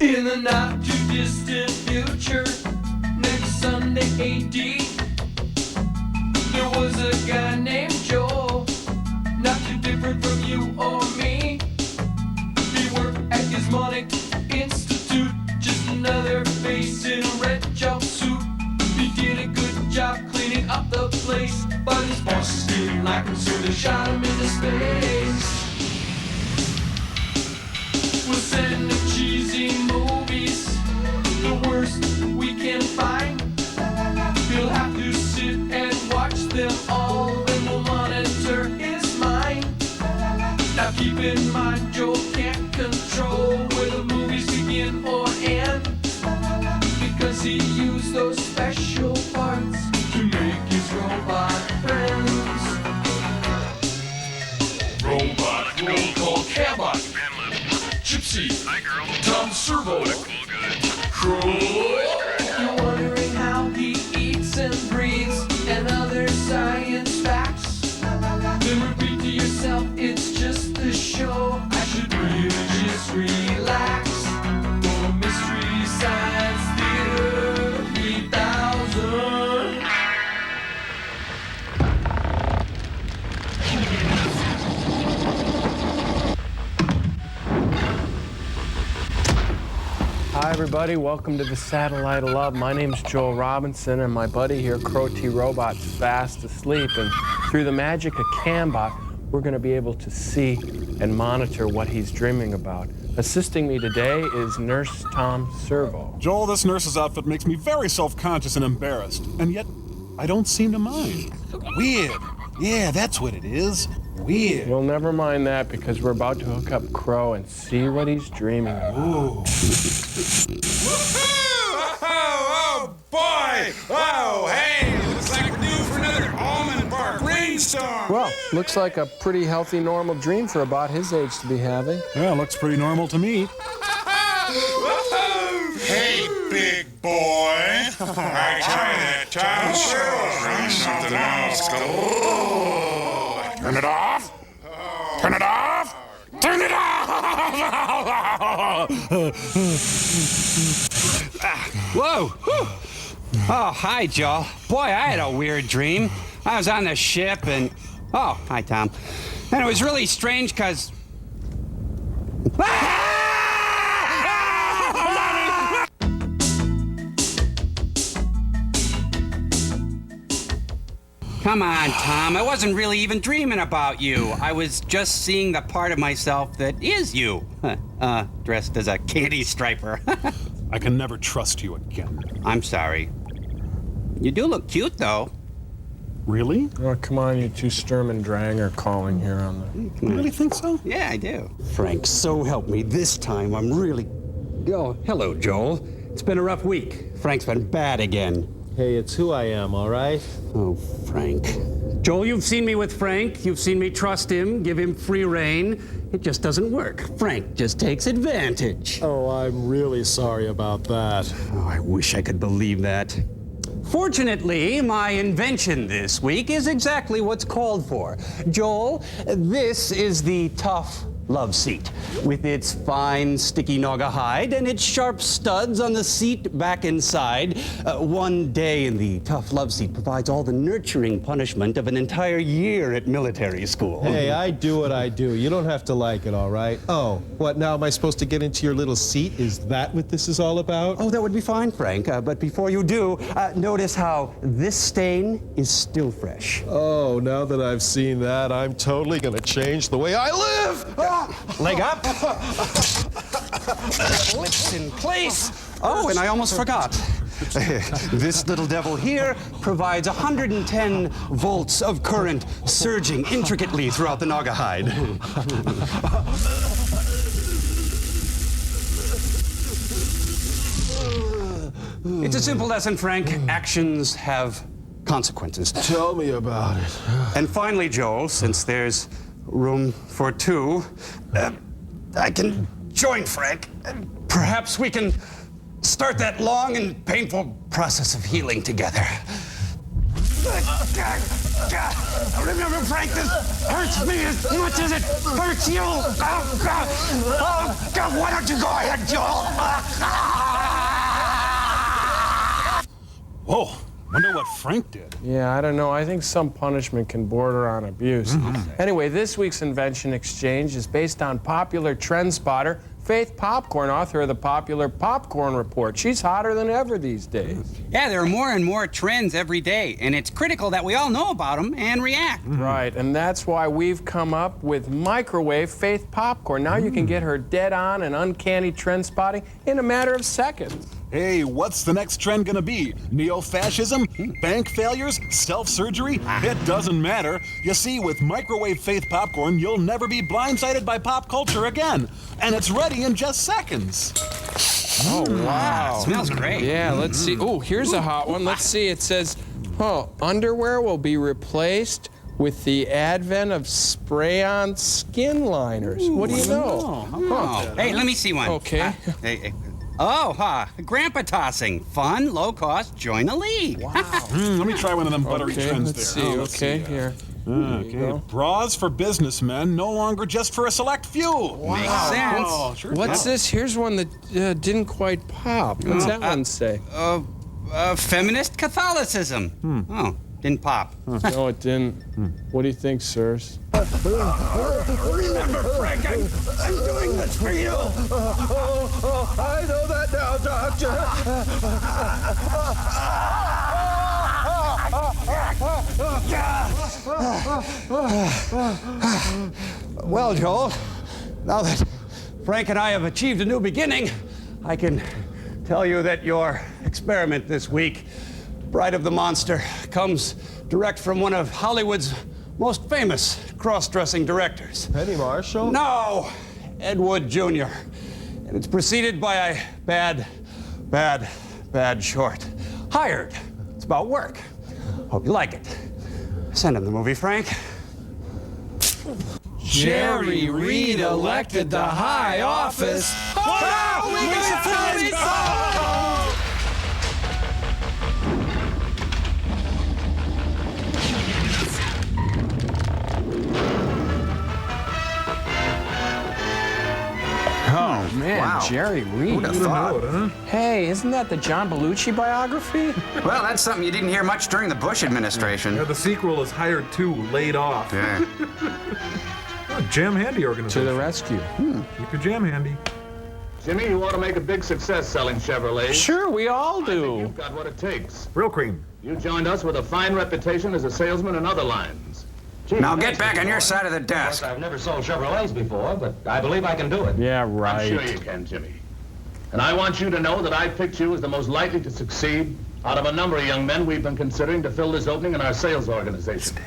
In the not too distant future, next Sunday AD, there was a guy named Joel, not too different from you or me. He worked at Gizmonic Institute, just another face in a red jumpsuit. He did a good job cleaning up the place, but his bosses didn't like him, so they shot him into space. We'll send him cheesy movies, the worst we can find. He'll have to sit and watch them all, then we'll monitor his mind. Now keep in mind, Joel can't control where the movies begin or end, because he used those special parts to make his robot friends. Robot roll call Cabot, Gypsy, Hi, girl. Tom Servo, What a cool guy. Crow. You're wondering how he eats and breathes and other science facts. Then repeat to yourself, it's just a show. I should really just relax. For Mystery Science Theater 3000. Hi everybody, welcome to the Satellite of Love. My name's Joel Robinson and my buddy here, Crow T Robot's fast asleep, and through the magic of Cambot, we're going to be able to see and monitor what he's dreaming about. Assisting me today is Nurse Tom Servo. Joel, this nurse's outfit makes me very self-conscious and embarrassed, and yet I don't seem to mind. Weird. Yeah, that's what it is. Weird. Well, never mind that, because we're about to hook up Crow and see what he's dreaming about. Ooh. Oh, boy! Oh, hey, looks like we're due for another almond bark rainstorm. Well, looks like a pretty healthy, normal dream for about his age to be having. Yeah, looks pretty normal to me. Hey, big boy. I try that time. Sure, something else. Turn it off! Turn it off! Turn it off! Whoa! Oh, hi, Joel. Boy, I had a weird dream. I was on the ship and... Oh, hi, Tom. And it was really strange because... Come on, Tom. I wasn't really even dreaming about you. I was just seeing the part of myself that is you. Dressed as a candy striper. I can never trust you again. I'm sorry. You do look cute, though. Really? Oh, come on, you two Sturm and Drang are calling here on the... You really think so? Yeah, I do. Frank, so help me. This time I'm really... Oh, hello, Joel. It's been a rough week. Frank's been bad again. Hey, it's who I am, all right? Oh, Frank. Joel, you've seen me with Frank. You've seen me trust him, give him free rein. It just doesn't work. Frank just takes advantage. Oh, I'm really sorry about that. Oh, I wish I could believe that. Fortunately, my invention this week is exactly what's called for. Joel, this is the tough love seat, with its fine, sticky Naga hide and its sharp studs on the seat back inside. One day in the tough love seat provides all the nurturing punishment of an entire year at military school. Hey, I do what I do. You don't have to like it, all right? Oh, what, now am I supposed to get into your little seat? Is that what this is all about? Oh, that would be fine, Frank. But before you do, notice how this stain is still fresh. Oh, now that I've seen that, I'm totally gonna change the way I live! Ah! Leg up. Lips in place. Oh, and I almost forgot. This little devil here provides 110 volts of current surging intricately throughout the Naga hide. It's a simple lesson, Frank. Actions have consequences. Tell me about it. And finally, Joel, since there's room for two, I can join Frank. Perhaps we can start that long and painful process of healing together. Remember, Frank, this hurts me as much as it hurts you. Oh, God, why don't you go ahead, Joel? Whoa, wonder what Frank did. Yeah, I don't know. I think some punishment can border on abuse. Anyway, this week's Invention Exchange is based on popular trend spotter Faith Popcorn, author of the popular Popcorn Report. She's hotter than ever these days. Yeah, there are more and more trends every day, and it's critical that we all know about them and react. Right, and that's why we've come up with microwave Faith Popcorn. Now you can get her dead-on and uncanny trend spotting in a matter of seconds. Hey, what's the next trend gonna be? Neo-fascism? Bank failures? Self-surgery? It doesn't matter. You see, with microwave Faith Popcorn, you'll never be blindsided by pop culture again. And it's ready in just seconds. Oh, wow. Smells great. Yeah, let's see. Oh, here's a hot one. Let's see. It says, underwear will be replaced with the advent of spray-on skin liners. What do you know? Oh. Hey, let me see one. Okay. Hey. Grandpa tossing. Fun, low cost, join a league. Wow. Let me try one of them buttery trends let's there. see. Let's Okay, see. here. Okay, bras for businessmen, no longer just for a select few. Makes sense. Oh, sure. What's this? Here's one that didn't quite pop. What's that one say? Feminist Catholicism. Oh, didn't pop. No, it didn't. What do you think, sirs? Remember, Frank, I'm doing this for you. I know that now, Doctor. Well, Joel, now that Frank and I have achieved a new beginning, I can tell you that your experiment this week, Bride of the Monster, comes direct from one of Hollywood's most famous cross-dressing directors. Penny Marshall? No, Ed Wood Jr. And it's preceded by a bad short. Hired. It's about work. Hope you like it. Send him the movie, Frank. Jerry Reed elected the high office. Oh, man, Wow. Jerry Reed. Who'd have thought? Hey, isn't that the John Belushi biography? Well, that's something you didn't hear much during the Bush administration. Yeah, the sequel is Hired to, Laid Off. Yeah. Jam handy To organization. the rescue. Keep your jam handy. Jimmy, you ought to make a big success selling Chevrolets. Sure, we all do. You've got what it takes. Real cream. You joined us with a fine reputation as a salesman in other lines. Now get back on your side of the desk. I've never sold Chevrolets before, but I believe I can do it. Yeah, I'm right. sure you can, Jimmy. And I want you to know that I picked you as the most likely to succeed out of a number of young men we've been considering to fill this opening in our sales organization.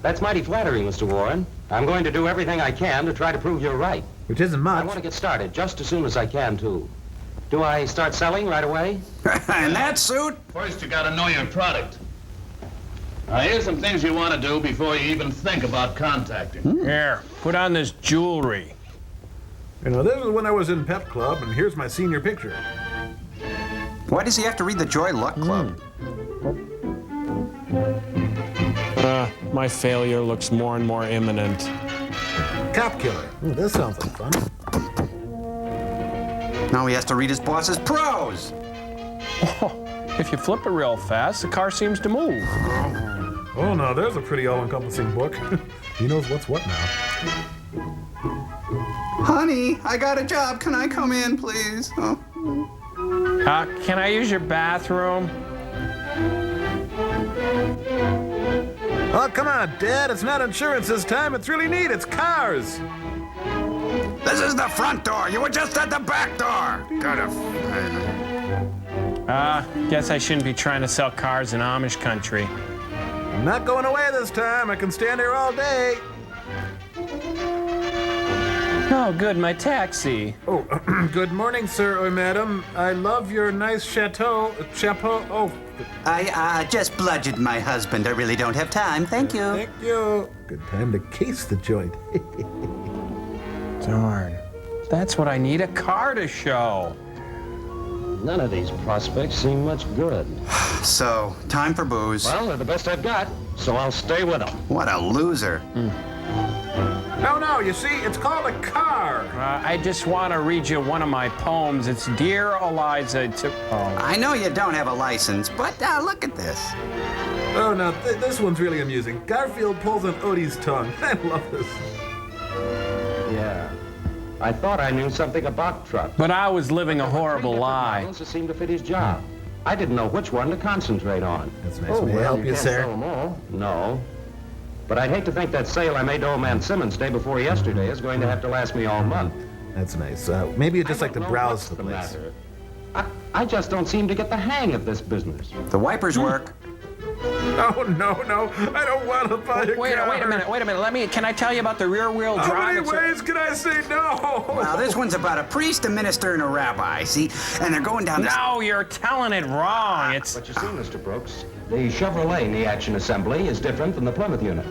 That's mighty flattering, Mr. Warren. I'm going to do everything I can to try to prove you're right. Which isn't I much. want to get started just as soon as I can, too. Do I start selling right away? In that suit? First, you gotta know your product. Now, here's some things you want to do before you even think about contacting. Here, put on this jewelry. You know, this is when I was in Pep Club, and here's my senior picture. Why does he have to read the Joy Luck Club? My failure looks more and more imminent. Cop Killer. Ooh, this sounds like fun. Now he has to read his boss's prose. If you flip it real fast, the car seems to move. Oh, no, there's a pretty all-encompassing book. He knows what's what now. Honey, I got a job. Can I come in, please? Oh. Can I use your bathroom? Oh, come on, Dad. It's not insurance this time. It's really neat. It's cars. This is the front door. You were just at the back door. Guess I shouldn't be trying to sell cars in Amish country. I'm not going away this time. I can stand here all day. Oh, good, my taxi. Oh, good morning, sir or madam. I love your nice chateau. Oh, I just bludgeoned my husband. I really don't have time. Thank you. thank you. Good time to case the joint. Darn. That's what I need a car to show. None of these prospects seem much good. So, time for booze. Well, they're the best I've got, so I'll stay with them. What a loser. No, you see, it's called a car. I just want to read you one of my poems. It's Dear Eliza to... Oh. I know you don't have a license, but look at this. Oh, no, this one's really amusing. Garfield pulls on Odie's tongue. I love this. Yeah. I thought I knew something about trucks. But I was living a horrible lie. Models that seemed to fit his job. I didn't know which one to concentrate on. That's nice. May I help you, can't sir? sell them all. No. But I'd hate to think that sale I made to old man Simmons day before yesterday is going to have to last me all month. That's nice. Maybe you'd just like to browse the place. Matter. I just don't seem to get the hang of this business. The wipers work. Oh, no, I don't want to buy a car. Wait a minute. Can I tell you about the rear-wheel drive? How many ways can I say no? Well, this one's about a priest, a minister, and a rabbi, see? And they're going down this... No, you're telling it wrong. It's... But you see, Mr. Brooks, the Chevrolet knee action assembly is different than the Plymouth unit.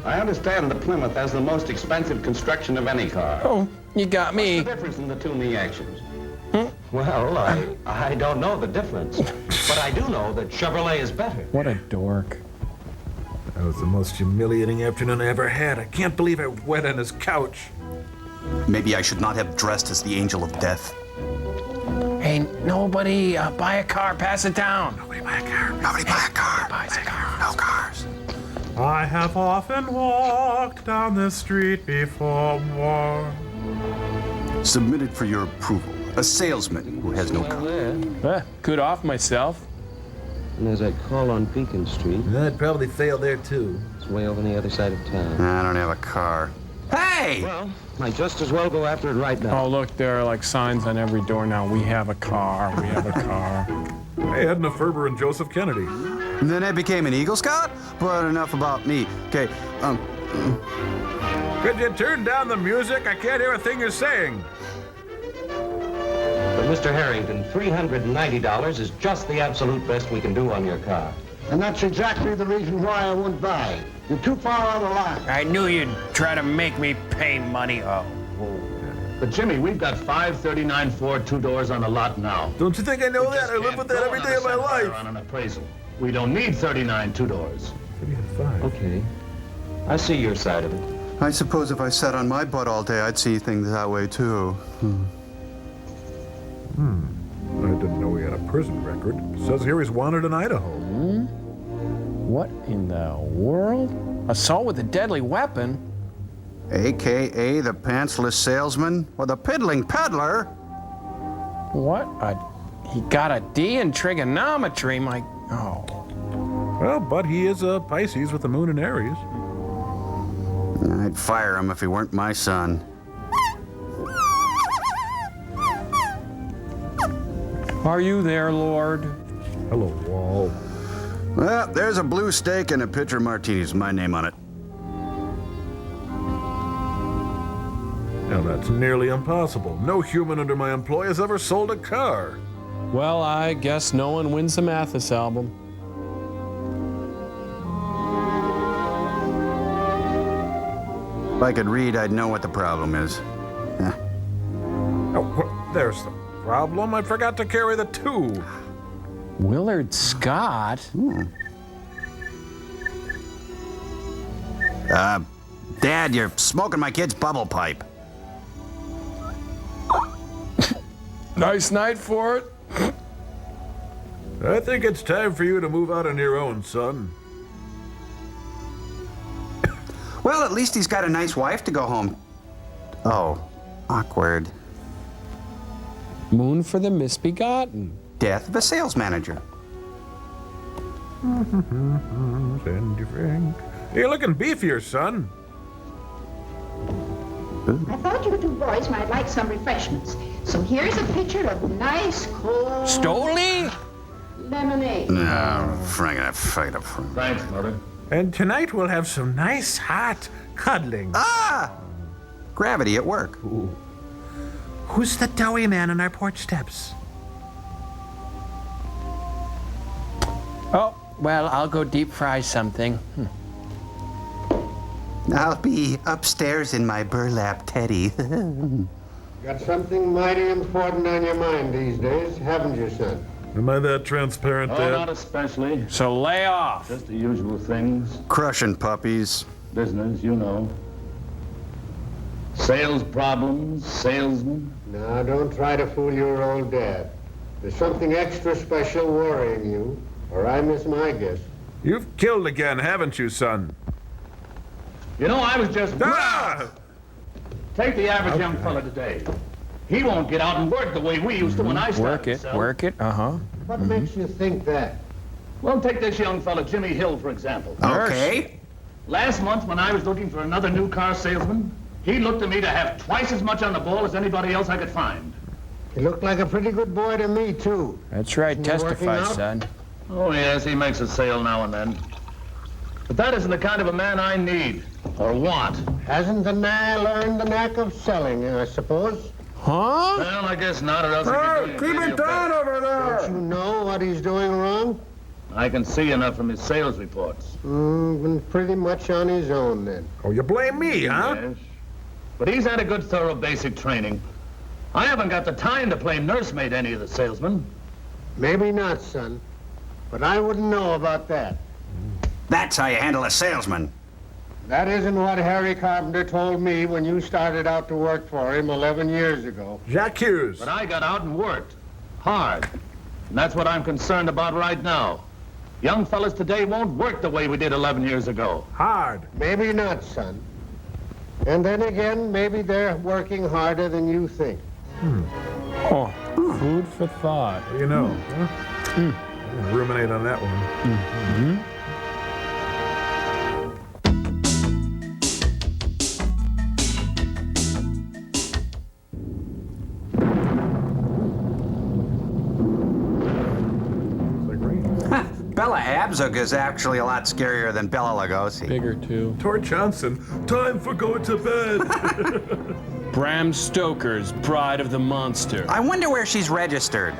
I understand the Plymouth has the most expensive construction of any car. Oh, you got me. What's the difference in the two knee actions? Well, I don't know the difference, but I do know that Chevrolet is better. What a dork. That was the most humiliating afternoon I ever had. I can't believe I wet on his couch. Maybe I should not have dressed as the angel of death. Hey, nobody buy a car. Pass it down. Nobody buy a car. Nobody buy a car. Buys a car. No cars. I have often walked down the street before. Submitted for your approval. A salesman who has no car. Good off myself. And there's that call on Beacon Street. I'd probably fail there, too. It's way over on the other side of town. I don't have a car. Hey! Well, might just as well go after it right now. Oh, look, there are like signs on every door now. We have a car. We have a car. Hey, Edna Ferber and Joseph Kennedy. And then I became an Eagle Scout? But enough about me. Okay, Could you turn down the music? I can't hear a thing you're saying. But Mr. Harrington, $390 is just the absolute best we can do on your car. And that's exactly the reason why I won't buy. You're too far out of line. I knew you'd try to make me pay money. Oh. But Jimmy, we've got 539 Ford 2 doors on the lot now. Don't you think I know that? I live with that every day of my life. On an appraisal. We don't need 39 2 doors. Okay. I see your side of it. I suppose if I sat on my butt all day, I'd see things that way, too. I didn't know he had a prison record. It says here he's wanted in Idaho. What in the world? Assault with a deadly weapon? AKA the pantsless salesman or the piddling peddler. What? He got a D in trigonometry, my... Oh. Well, but he is a Pisces with the moon in Aries. I'd fire him if he weren't my son. Are you there, Lord? Hello, Wall. Well, there's a blue steak and a pitcher of martinis. My name on it. Now, that's nearly impossible. No human under my employ has ever sold a car. Well, I guess no one wins the Mathis album. If I could read, I'd know what the problem is. Oh, there's the problem. I forgot to carry the 2. Willard Scott? Dad, you're smoking my kid's bubble pipe. Nice night for it. I think it's time for you to move out on your own, son. Well, at least he's got a nice wife to go home. Oh, awkward. Moon for the misbegotten. Death of a sales manager. Sandy Frank. You're looking beefier, son. I thought you two boys might like some refreshments. So here's a pitcher of nice, cold... Stoli? Lemonade. No, Frank, I fight up Frank. Thanks, Mother. And tonight we'll have some nice, hot cuddling. Gravity at work. Ooh. Who's the doughy man on our porch steps? Oh, well, I'll go deep fry something. I'll be upstairs in my burlap teddy. Got something mighty important on your mind these days, haven't you, son? Am I that transparent, Oh, Dad? not especially. So lay off. Just the usual things. Crushing puppies. Business, you know. Sales problems, salesmen. Now, don't try to fool your old dad. There's something extra special worrying you, or I miss my guess. You've killed again, haven't you, son? You know, I was just... Ah! Take the average young fella today. He won't get out and work the way we used to when I started. Work it, uh-huh. What makes you think that? Well, take this young fella, Jimmy Hill, for example. Okay. Last month, when I was looking for another new car salesman, he looked to me to have twice as much on the ball as anybody else I could find. He looked like a pretty good boy to me, too. That's right. Isn't he working Testify, out? son. Oh, yes, he makes a sale now and then. But that isn't the kind of a man I need, or want. Hasn't the man learned the knack of selling, I suppose? Huh? Well, I guess not, or else he could Keep it down over there! Don't you know what he's doing wrong? I can see enough from his sales reports. Been pretty much on his own, then. Oh, you blame me, huh? Yes. But he's had a good, thorough basic training. I haven't got the time to play nursemaid any of the salesmen. Maybe not, son. But I wouldn't know about that. That's how you handle a salesman. That isn't what Harry Carpenter told me when you started out to work for him 11 years ago. Jacques Hughes. But I got out and worked. Hard. And that's what I'm concerned about right now. Young fellas today won't work the way we did 11 years ago. Hard. Maybe not, son. And then again, maybe they're working harder than you think. Oh, food for thought. You know, huh? I'm gonna ruminate on that one. Bella Abzug is actually a lot scarier than Bella Lugosi. Bigger, too. Tor Johnson, time for going to bed. Bram Stoker's Bride of the Monster. I wonder where she's registered.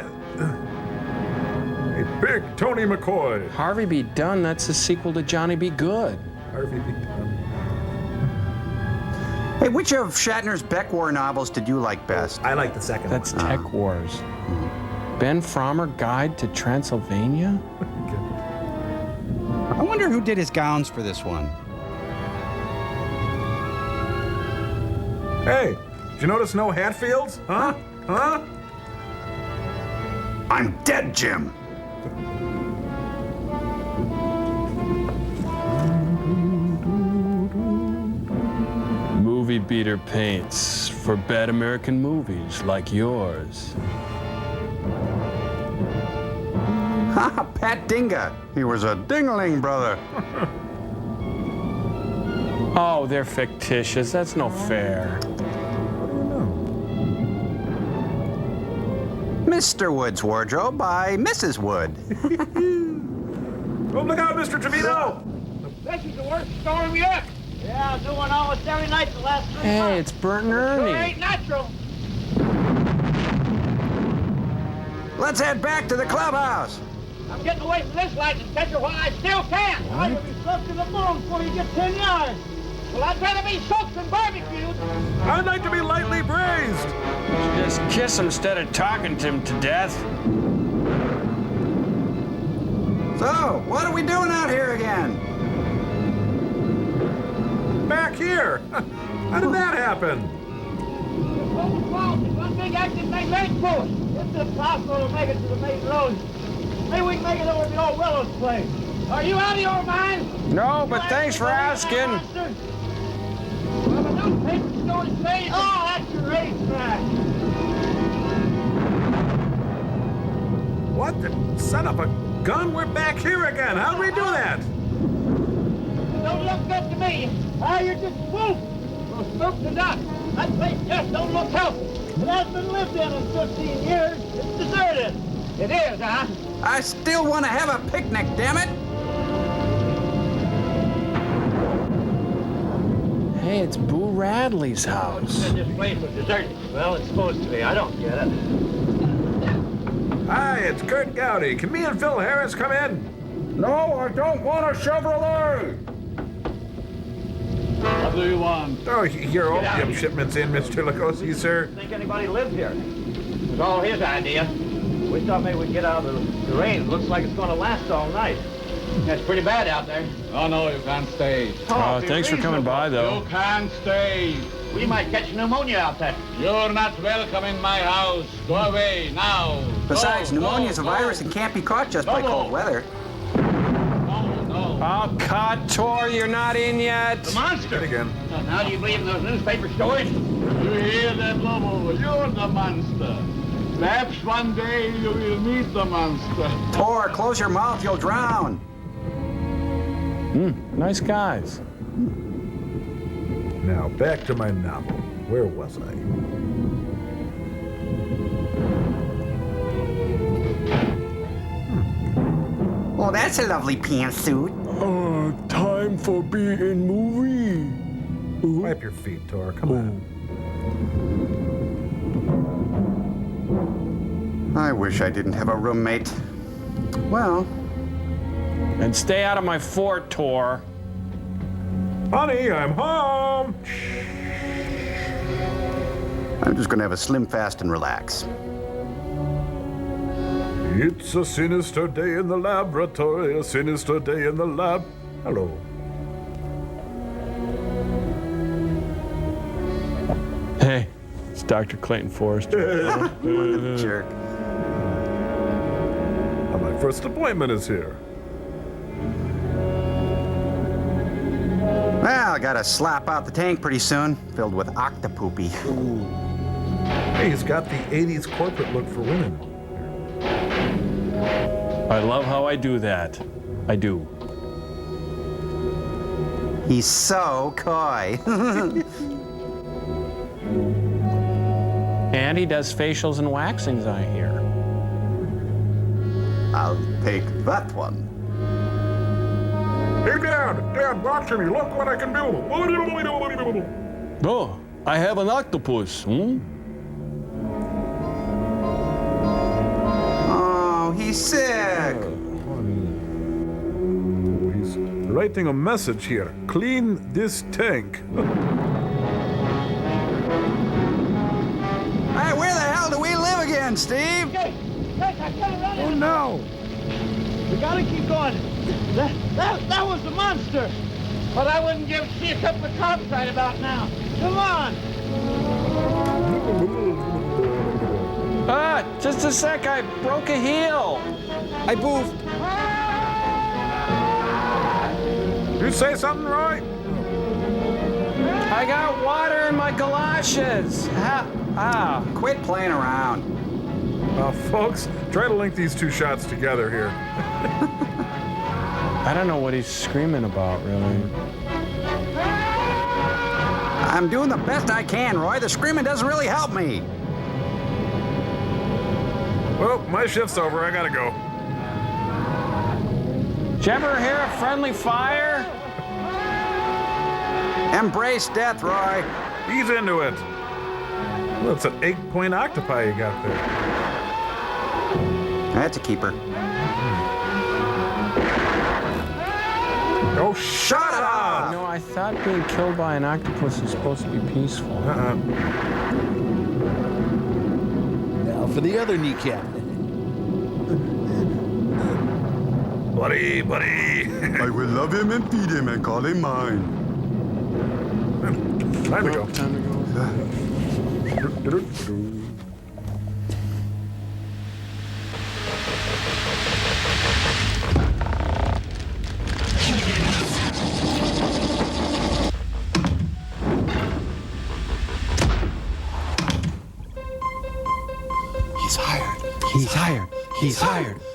Hey, big Tony McCoy. Harvey B. Dunn, that's the sequel to Johnny B. Good. Harvey B. Dunn. Hey, which of Shatner's Beck War novels did you like best? I like the second That's one. Tech Wars. Ben Frommer Guide to Transylvania? I wonder who did his gowns for this one. Hey, did you notice no Hatfields? Huh? Huh? I'm dead, Jim. Movie Beater paints for bad American movies like yours. Ha, Pat Dinga. He was a dingling brother. Oh, they're fictitious. That's no fair. Mr. Wood's Wardrobe by Mrs. Wood. Oh, look out, Mr. Trevino! This is the worst storm yet. Yeah, new one almost every night the last 3 months. Hey, it's Bert and Ernie. Sure ain't natural. Let's head back to the clubhouse. I'm getting away from this lightning catcher while I still can. I will be soaked to the bone before you get 10 yards. Well, I'd rather be soaked than barbecued. I'd like to be lightly braised. Just kiss him instead of talking to him to death. So, what are we doing out here again? Back here. How did that happen? One big active magnetic force. It's impossible to make it to the main road. Maybe we can make it over to the old Willows place. Are you out of your mind? No, but thanks for asking. Well, but don't take the story straight. Oh, that's your racetrack. What the son of a gun? We're back here again. How'd we do that? Don't look good to me. Ah, you're just spooked. Well, spooked to death. That place just don't look healthy. It hasn't been lived in 15 years. It's deserted. It is, huh? I still want to have a picnic, damn it. Hey, it's Boo Radley's house. This place was deserted. Well, it's supposed to be. I don't get it. Hi, it's Kurt Gowdy. Can me and Phil Harris come in? No, I don't want a Chevrolet. What do you want? Oh, your opium shipment's in, Mr. Lugosi, sir. Think anybody lived here? It was all his idea. We thought maybe we'd get out of the rain. It looks like it's going to last all night. It's pretty bad out there. Oh, no, you can't stay. Thanks for coming by, though. You can't stay. We might catch pneumonia out there. You're not welcome in my house. Go away now. Besides, pneumonia is a virus and can't be caught just by cold weather. Oh, cut, Tor, you're not in yet. The monster. Again. So now do you believe in those newspaper stories? You hear that, Lobo? You're the monster. Perhaps one day you will meet the monster. Tor, close your mouth, you'll drown. Nice guys. Now, back to my novel. Where was I? Oh, that's a lovely pantsuit. Time for being movie. Wipe your feet, Tor. Come on. I wish I didn't have a roommate. Well... And stay out of my fort, Tor. Honey, I'm home. I'm just gonna have a slim fast and relax. It's a sinister day in the laboratory, a sinister day in the lab. Hello. Hey, it's Dr. Clayton Forrester. What a jerk. My first appointment is here. Well, I gotta slap out the tank pretty soon, filled with octopoopy. Hey, he's got the 80s corporate look for women. I love how I do that. I do. He's so coy. And he does facials and waxings, I hear. I'll take that one. Hey, Dad, watch me. Look what I can do. Oh, I have an octopus. Oh, he's sick. Oh, he's writing a message here. Clean this tank. Hey, where the hell do we live again, Steve? Jake, I can't run Oh, no. We gotta keep going. That was the monster. But I wouldn't see a couple of cops right about now. Come on. Just a sec, I broke a heel. I boofed. You say something, Roy? I got water in my galoshes. Quit playing around. Folks, try to link these two shots together here. I don't know what he's screaming about, really. I'm doing the best I can, Roy. The screaming doesn't really help me. Well, my shift's over. I gotta go. Did you ever hear a friendly fire? Embrace death, Roy. Ease into it. Well, it's an 8-point octopi you got there. That's a keeper. Oh, shut up! No, I thought being killed by an octopus is supposed to be peaceful. Now for the other kneecap. Buddy. I will love him and feed him and call him mine. Time to go.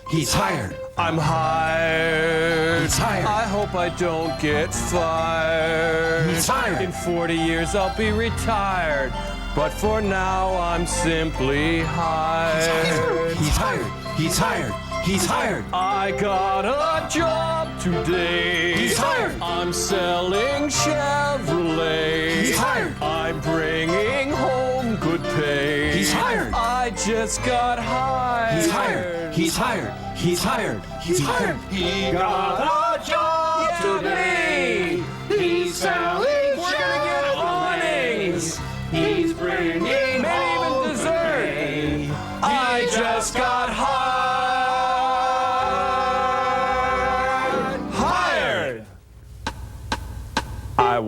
He's hired. I'm hired. He's hired. I hope I don't get fired. He's hired. In 40 years I'll be retired. But for now I'm simply hired. He's hired. I got a job today. He's hired. I'm selling Chevrolet. He's hired. I'm bringing home good pay. He's hired. I just got hired. He's hired. He got a job today. He's selling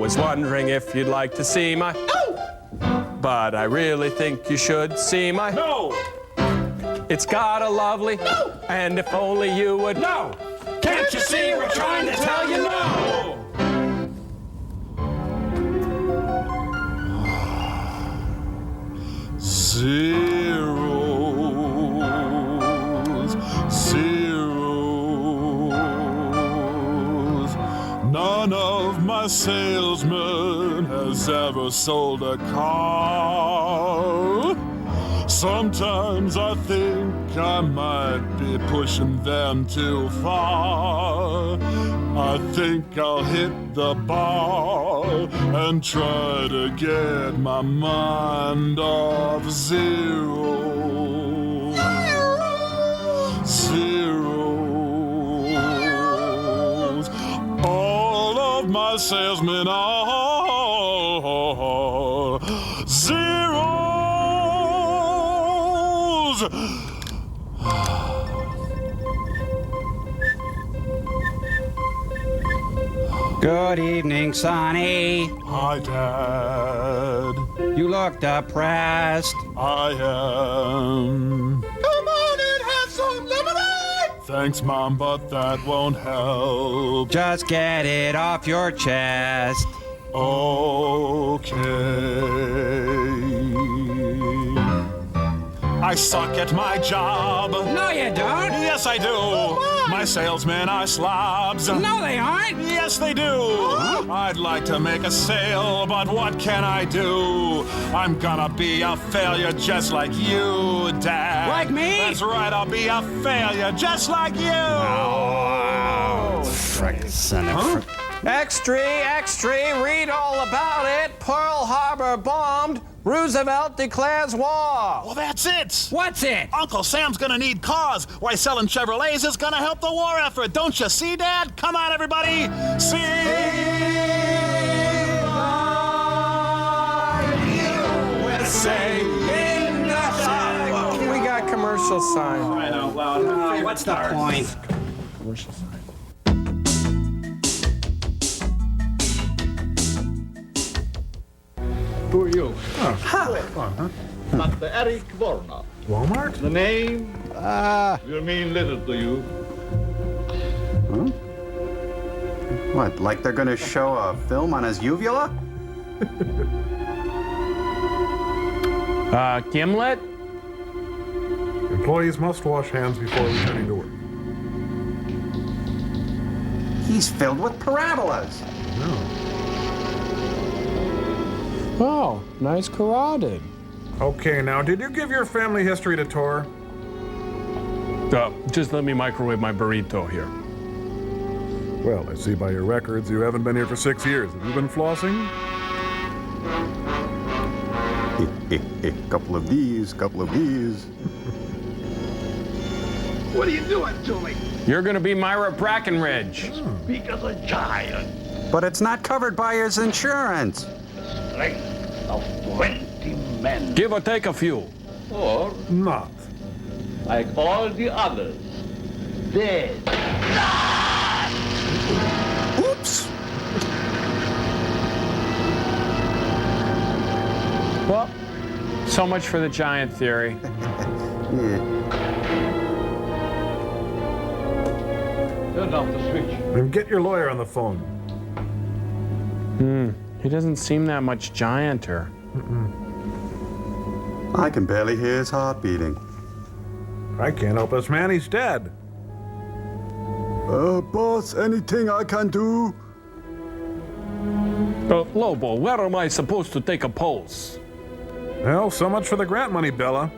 was wondering if you'd like to see my... But I really think you should see my... No! It's got a lovely... And if only you would... No! Can't you see we're trying to tell you no? Zeros, zeros. None of my salesmen has ever sold a car. Sometimes I think I might be pushing them too far. I think I'll hit the bar and try to get my mind off zeros. Zeros. All of my salesmen are zeros. Good evening, Sonny. Hi, Dad. You look depressed. I am. Come on and have some lemonade! Thanks, Mom, but that won't help. Just get it off your chest. Okay. I suck at my job. No, you don't. Yes, I do. My salesmen are slobs. No, they aren't. Yes, they do. I'd like to make a sale, but what can I do? I'm gonna be a failure just like you, Dad. Like me? That's right, I'll be a failure just like you. Oh, frick, son of Extra, read all about it. Pearl Harbor bombed. Roosevelt declares war. Well, that's it. What's it? Uncle Sam's gonna need cars. Why, selling Chevrolets is gonna help the war effort. Don't you see, Dad? Come on, everybody. See USA in the sun. We got commercial sign. Crying out loud. What's the point? Commercial sign. Who are you? Huh? Dr. Eric Warner. Walmart? The name will mean little to you. What, like they're gonna show a film on his uvula? Gimlet? Employees must wash hands before returning to work. He's filled with parabolas. No. Oh, nice carotid. Okay, now, did you give your family history to Tor? Just let me microwave my burrito here. Well, I see by your records you haven't been here for 6 years. Have you been flossing? Couple of these, couple of these. What are you doing to me? You're gonna be Myra Brackenridge. Because a giant. But it's not covered by his insurance. Strength of 20 men. Give or take a few. Or, Not. like all the others, dead. Oops. Well, so much for the giant theory. Turn off the switch. Then get your lawyer on the phone. He doesn't seem that much gianter. I can barely hear his heart beating. I can't help this man, he's dead. Boss, anything I can do? Lobo, where am I supposed to take a pulse? Well, so much for the grant money, Bella.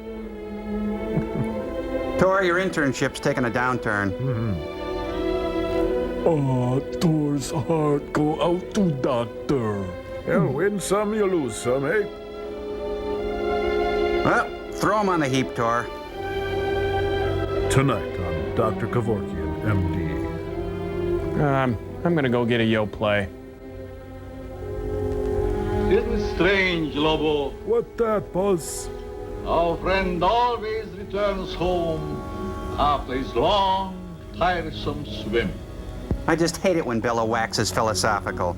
Tor, your internship's taking a downturn. Thor's heart go out to doctor. You'll win some, you lose some, eh? Well, throw him on the heap, Tor. Tonight on Dr. Kevorkian, MD. I'm gonna go get a yo play. Isn't it strange, Lobo? What that, boss? Our friend always returns home after his long, tiresome swim. I just hate it when Bella waxes philosophical.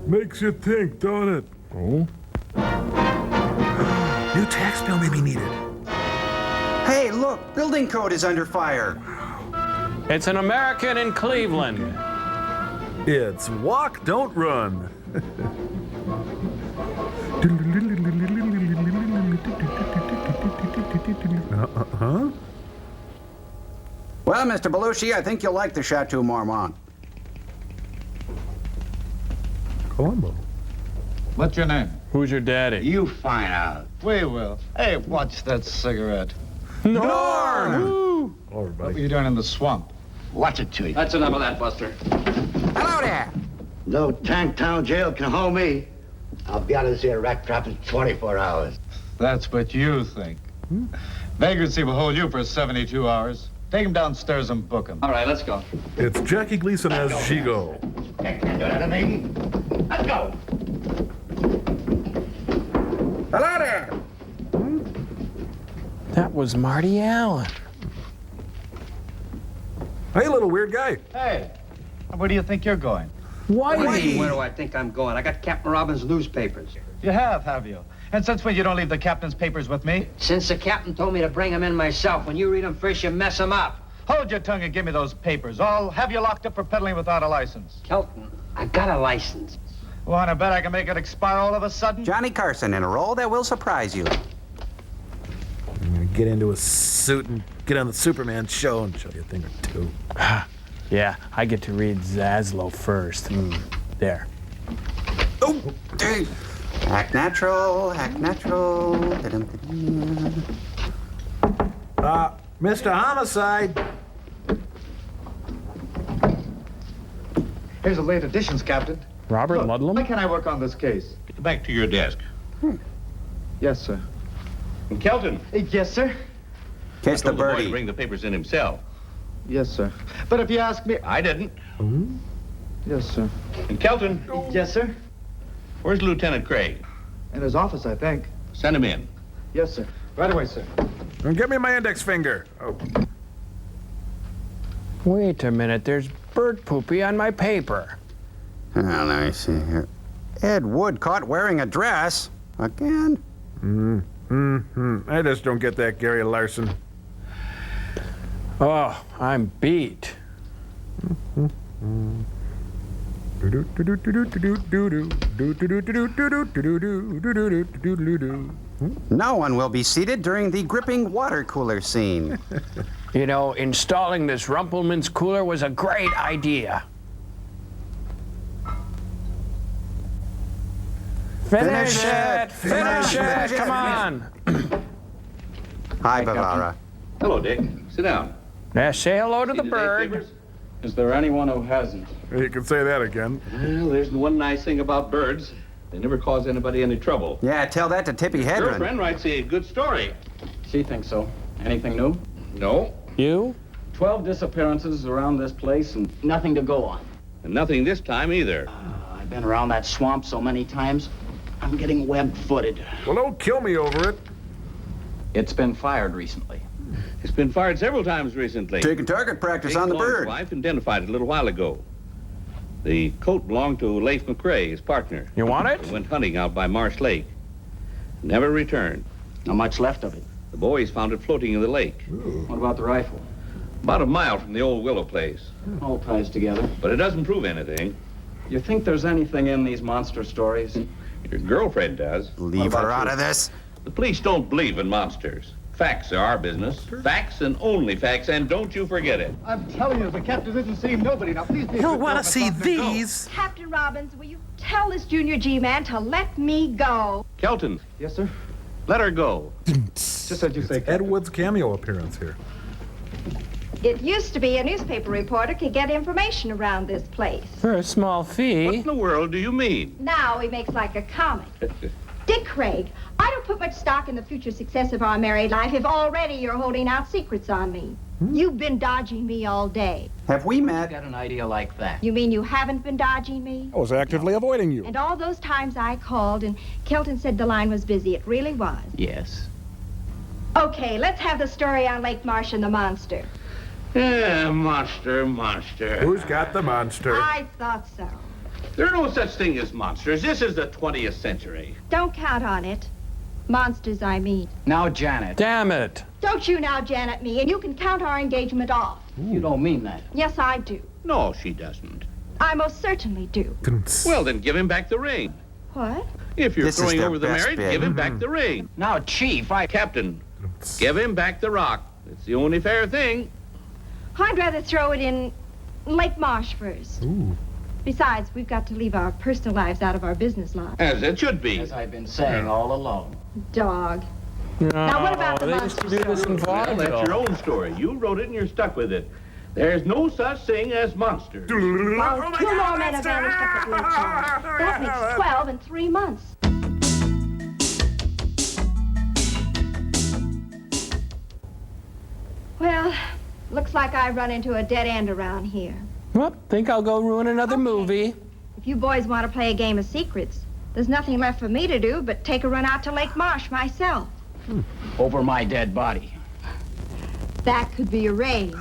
Makes you think, don't it? Oh? New tax bill may be needed. Hey, look, building code is under fire. It's an American in Cleveland. It's walk, don't run. Huh? Well, Mr. Belushi, I think you'll like the Chateau Marmont. Columbo. What's your name? Who's your daddy? You find out. We will. Hey, watch that cigarette. Norm! What were you doing in the swamp? Watch it, Chief. That's enough of that, Buster. Hello there. No Tanktown jail can hold me. I'll be out of this here rat trap in 24 hours. That's what you think. Vagrancy will hold you for 72 hours. Take him downstairs and book him. All right, let's go. It's Jackie Gleason as Shigo. Can't do that to me. Let's go. Hello there. That was Marty Allen. Hey, little weird guy. Hey, where do you think you're going? Whitey! Where do I think I'm going? I got Captain Robbins' newspapers. You have you? And since when you don't leave the captain's papers with me? Since the captain told me to bring them in myself. When you read them first, you mess them up. Hold your tongue and give me those papers. I'll have you locked up for peddling without a license. Kelton, I got a license. Want to bet I can make it expire all of a sudden? Johnny Carson in a role that will surprise you. I'm gonna get into a suit and get on the Superman show and show you a thing or two. Yeah, I get to read Zaslow first. There. Oh, hey. Act natural, act natural. Da-dum-da-dum. Mr. Homicide. Here's the late editions, Captain. Robert Look, Ludlum? Why can't I work on this case? Back to your desk. Yes, sir. And Kelton. Yes, sir. Kiss the told the boy to birdie. bring the papers in himself. Yes, sir. But if you ask me... I didn't. Yes, sir. And Kelton, Yes, sir. where's Lieutenant Craig? In his office, I think. Send him in. Yes, sir. Right away, sir. And get me my index finger. Oh. Wait a minute, there's bird poopy on my paper. Let me see here. Ed Wood caught wearing a dress. Again? I just don't get that, Gary Larson. Oh, I'm beat. No one will be seated during the gripping water cooler scene. You know, installing this Rumpelman's cooler was a great idea. Finish it! Finish it! Come on! Hi, Bavara. Hello, Dick. Sit down. Now say hello to the See bird. newspapers? Is there anyone who hasn't? You can say that again. Well, there's one nice thing about birds. They never cause anybody any trouble. Yeah, tell that to Tippy Hedren. Girlfriend writes a good story. She thinks so. Anything new? No, You? 12 disappearances around this place and nothing to go on. and nothing this time either. I've been around that swamp so many times, I'm getting web-footed. Well, don't kill me over it. It's been fired recently. It's been fired several times recently. Taking target practice Jake on the Long's bird. wife identified it a little while ago. The coat belonged to Leif McRae, his partner. You want it? He went hunting out by Marsh Lake. Never returned. Not much left of it. The boys found it floating in the lake. What about the rifle? About a mile from the old willow place. All ties together. But it doesn't prove anything. You think there's anything in these monster stories? Your girlfriend does. Leave her out of this. The police don't believe in monsters. Facts are our business. Facts and only facts, and don't you forget it. I'm telling you, the captain isn't seeing nobody. Now, please be He'll want to see these. Captain Robbins, will you tell this Junior G man to let me go? Kelton, Yes, sir. let her go. Just as you say, Ed Wood's cameo appearance here. It used to be a newspaper reporter could get information around this place. For a small What fee. in the world do you mean? Now he makes like a comic. Dick Craig, I don't put much stock in the future success of our married life if already you're holding out secrets on me. You've been dodging me all day. Have we I met? got an idea like that. You mean you haven't been dodging me? I was actively avoiding you. And all those times I called and Kelton said the line was busy. It really was. Yes. Okay, let's have the story on Lake Marsh and the monster. Yeah, monster. Who's got the monster? I thought so. There are no such thing as monsters. This is the 20th century. Don't count on it. Monsters, I mean. Now, Janet. Damn it. Don't you now Janet me, and you can count our engagement off. You don't mean that. Yes, I do. No, she doesn't. I most certainly do. Well, then give him back the ring. What? If you're This is throwing their over the best marriage, bid. give him back the ring. Now, Chief, Captain, give him back the rock. It's the only fair thing. I'd rather throw it in Lake Marsh first. Besides, we've got to leave our personal lives out of our business lives. As it should be. As I've been saying all along. Dog. No, Now, what about the they used to monster do this in Well, that's vaudeville. your own story. You wrote it and you're stuck with it. There's no such thing as monsters. Well, 2 more men have vanished up at Lake Marsh. That makes 12 in 3 months. Well, looks like I run into a dead end around here. Well, think I'll go ruin another movie. If you boys want to play a game of secrets, there's nothing left for me to do but take a run out to Lake Marsh myself. Over my dead body. That could be arranged.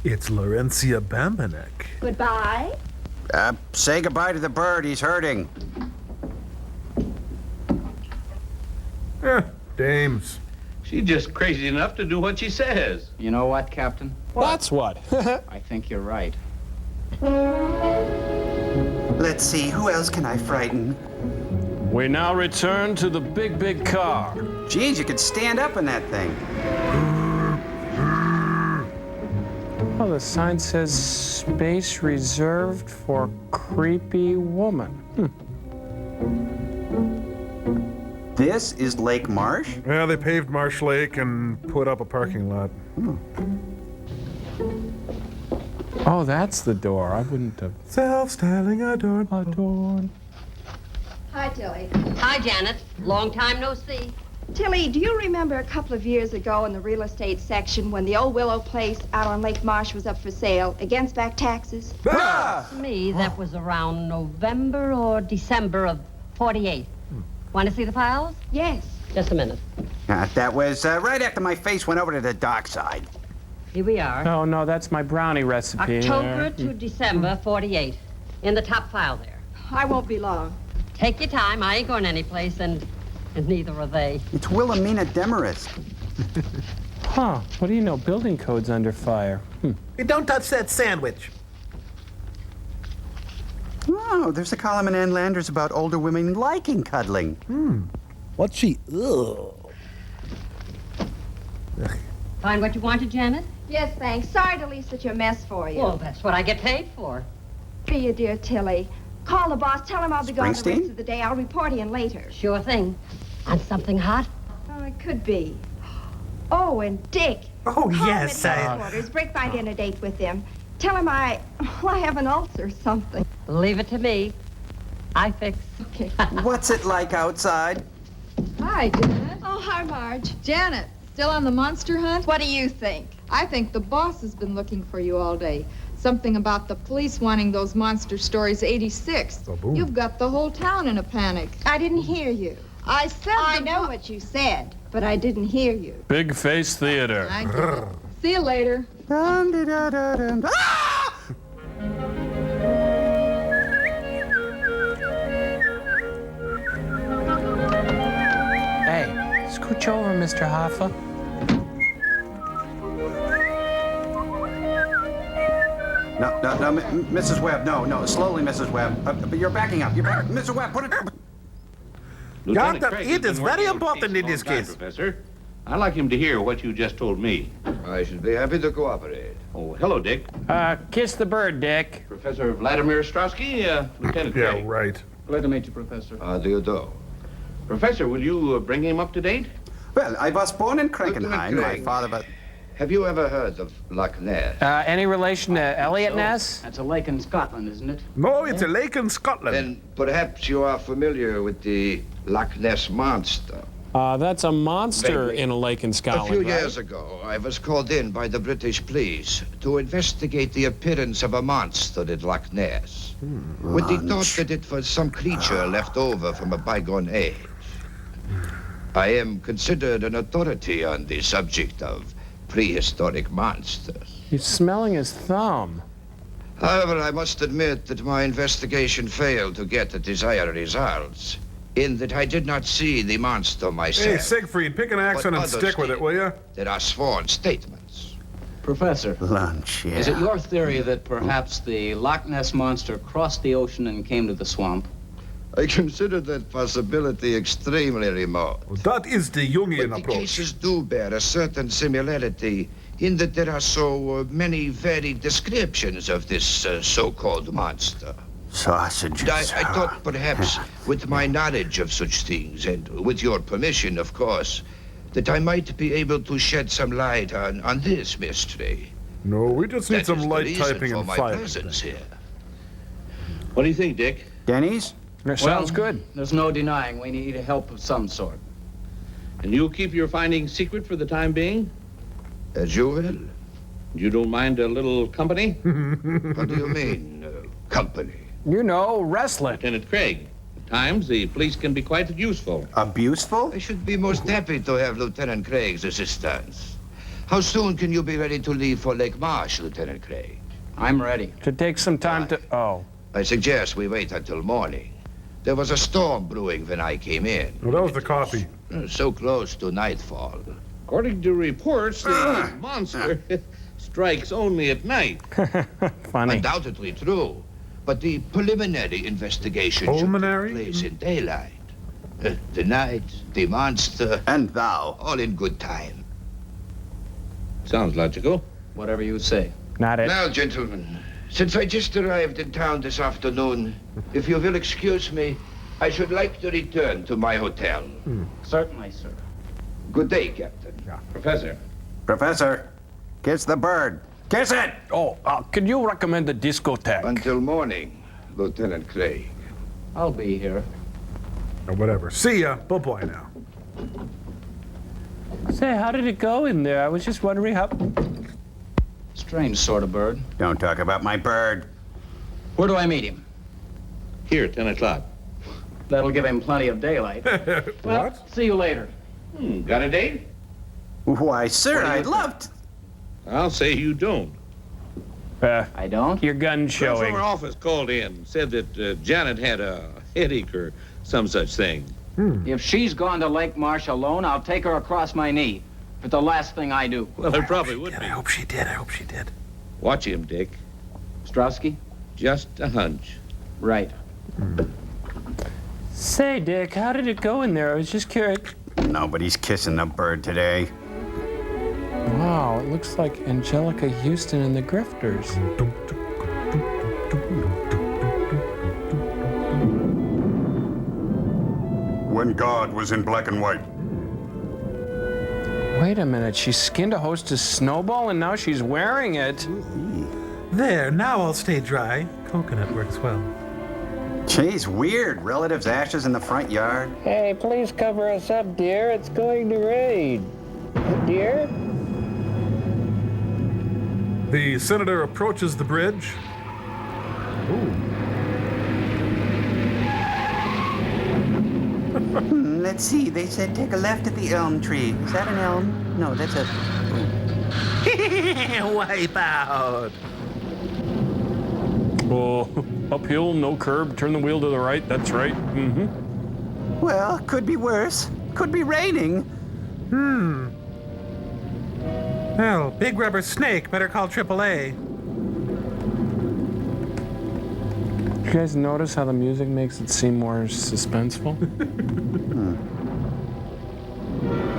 It's Laurencia Bambanek. Goodbye. Say goodbye to the bird. He's hurting. Dames. She's just crazy enough to do what she says. You know what, Captain? That's what. I think you're right. Let's see, who else can I frighten? We now return to the big car. Geez, you could stand up in that thing. Oh, the sign says space reserved for creepy woman. This is Lake Marsh? Yeah, they paved Marsh Lake and put up a parking lot. Oh, that's the door. I wouldn't have. Self-styling adorned. Hi, Tilly. Hi, Janet. Long time no see. Tilly, do you remember a couple of years ago in the real estate section when the old Willow place out on Lake Marsh was up for sale against back taxes? To me, that was around November or December of 48. Want to see the files? Yes. Just a minute. That was right after my face went over to the dark side. Here we are. Oh, no, that's my brownie recipe. October to December 48. In the top file there. I won't be long. Take your time. I ain't going anyplace, and neither are they. It's Wilhelmina Demarest. Huh. What do you know? Building code's under fire. Hey, don't touch that sandwich. Oh, there's a column in Ann Landers about older women liking cuddling. What's she? Ugh. Find what you wanted, Janet? Yes, thanks. Sorry to leave such a mess for you. Well, that's what I get paid for. Be you, dear Tilly. Call the boss. Tell him I'll be gone the Springsteen? rest of the day. I'll report in later. Sure thing. On something hot? Oh, it could be. Oh, and Dick. Oh, Call yes, him at headquarters. Break my dinner date with him. Tell him I have an ulcer or something. Leave it to me. I fix. Okay. What's it like outside? Hi, Janet. Oh, hi, Marge. Janet, still on the monster hunt? What do you think? I think the boss has been looking for you all day. Something about the police wanting those monster stories 86. You've got the whole town in a panic. I didn't hear you. I said I know what you said, but I didn't hear you. Big Face Theater. I get it. See you later. Dum-de-da-da-dum. Ah! Hey, scooch over, Mr. Hoffa. No, Mrs. Webb, no, slowly, Mrs. Webb. But you're backing up. You're back. Mrs. Webb, put it. Lieutenant Doctor, Craig it has is been very working on important in a this long time, case. Professor. I'd like him to hear what you just told me. I should be happy to cooperate. Oh, hello, Dick. Kiss the bird, Dick. Professor Vladimir Strowski, Lieutenant Yeah, Craig. right. Glad to meet you, Professor. How do you do? Professor, will you bring him up to date? Well, I was born in Krankenheim. Lieutenant My Craig. father was... Have you ever heard of Loch Ness? Any relation to Elliot Ness? That's a lake in Scotland, isn't it? No, it's a lake in Scotland. Then perhaps you are familiar with the Loch Ness Monster. That's a monster Vaguely. in a lake in Scotland, A few right? years ago, I was called in by the British police to investigate the appearance of a monster at Loch Ness, with the thought that it was some creature left over from a bygone age. I am considered an authority on the subject of prehistoric monsters. He's smelling his thumb. However, I must admit that my investigation failed to get the desired results, in that I did not see the monster myself. Hey, Siegfried, pick an accent and others stick with it, will you? There are sworn statements. Professor, Lunch, yeah. is it your theory that perhaps the Loch Ness Monster crossed the ocean and came to the swamp? I consider that possibility extremely remote. Well, that is the Jungian But the approach. cases do bear a certain similarity in that there are so many varied descriptions of this so-called monster. Sausages. I thought perhaps with my knowledge of such things, and with your permission, of course, that I might be able to shed some light on this mystery. No, we just need That some is the light reason typing for and my filing. presence here. What do you think, Dick? Denny's? Sounds good. There's no denying we need help of some sort. And you'll keep your findings secret for the time being? As you will. You don't mind a little company? What do you mean, company? You know, wrestling. Lieutenant Craig, at times the police can be quite useful. Abuseful? I should be most happy to have Lieutenant Craig's assistance. How soon can you be ready to leave for Lake Marsh, Lieutenant Craig? I'm ready. To take some time to... Oh. I suggest we wait until morning. There was a storm brewing when I came in. Well, that was the coffee. So close to nightfall. According to reports, the monster strikes only at night. Funny. Undoubtedly true. But the preliminary investigation should take place in daylight. The night, the monster, and thou. All in good time. Sounds logical. Whatever you say. Not it. Now, gentlemen, since I just arrived in town this afternoon, if you will excuse me, I should like to return to my hotel. Certainly, sir. Good day, Captain. Professor. Professor, kiss the bird. Kiss it! Oh, could you recommend a discotheque? Until morning, Lieutenant Craig. I'll be here. Or whatever. See ya. Bye-bye now. Say, how did it go in there? I was just wondering how... Strange sort of bird. Don't talk about my bird. Where do I meet him? Here, 10 o'clock. That'll give him plenty of daylight. Well, What? see you later. Got a date? Why, sir, I'd love to... I'll say you don't. I don't? Your gun From showing. our office called in, said that Janet had a headache or some such thing. If she's gone to Lake Marsh alone, I'll take her across my knee. But the last thing I do. Well, it probably would be. I hope she did. I hope she did. Watch him, Dick. Strowski? Just a hunch. Right. Say, Dick, how did it go in there? I was just curious. Nobody's kissing the bird today. Wow, it looks like Angelica Houston and the Grifters. When God was in black and white. Wait a minute, she skinned a hostess snowball and now she's wearing it. There, now I'll stay dry. Coconut works well. Jeez, weird. Relatives' ashes in the front yard. Hey, please cover us up, dear. It's going to rain. Dear? The senator approaches the bridge. Let's see. They said take a left at the elm tree. Is that an elm? No, that's a... Wipe out. Oh, uphill, no curb, turn the wheel to the right. That's right. Mm-hmm. Well, could be worse. Could be raining. Well, big rubber snake, better call AAA. You guys notice how the music makes it seem more suspenseful?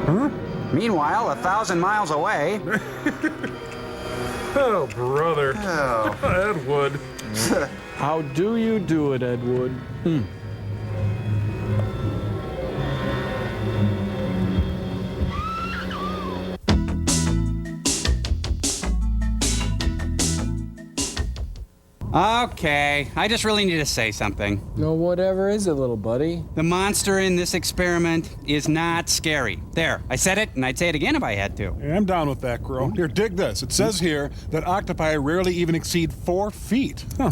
Huh? Meanwhile, 1,000 miles away. Oh, brother. Oh. Ed Wood. How do you do it, Ed Wood? Okay, I just really need to say something. No, whatever is it, little buddy? The monster in this experiment is not scary. There, I said it, and I'd say it again if I had to. Yeah, I'm down with that, Crow. Here, dig this. It says here that octopi rarely even exceed 4 feet. Huh.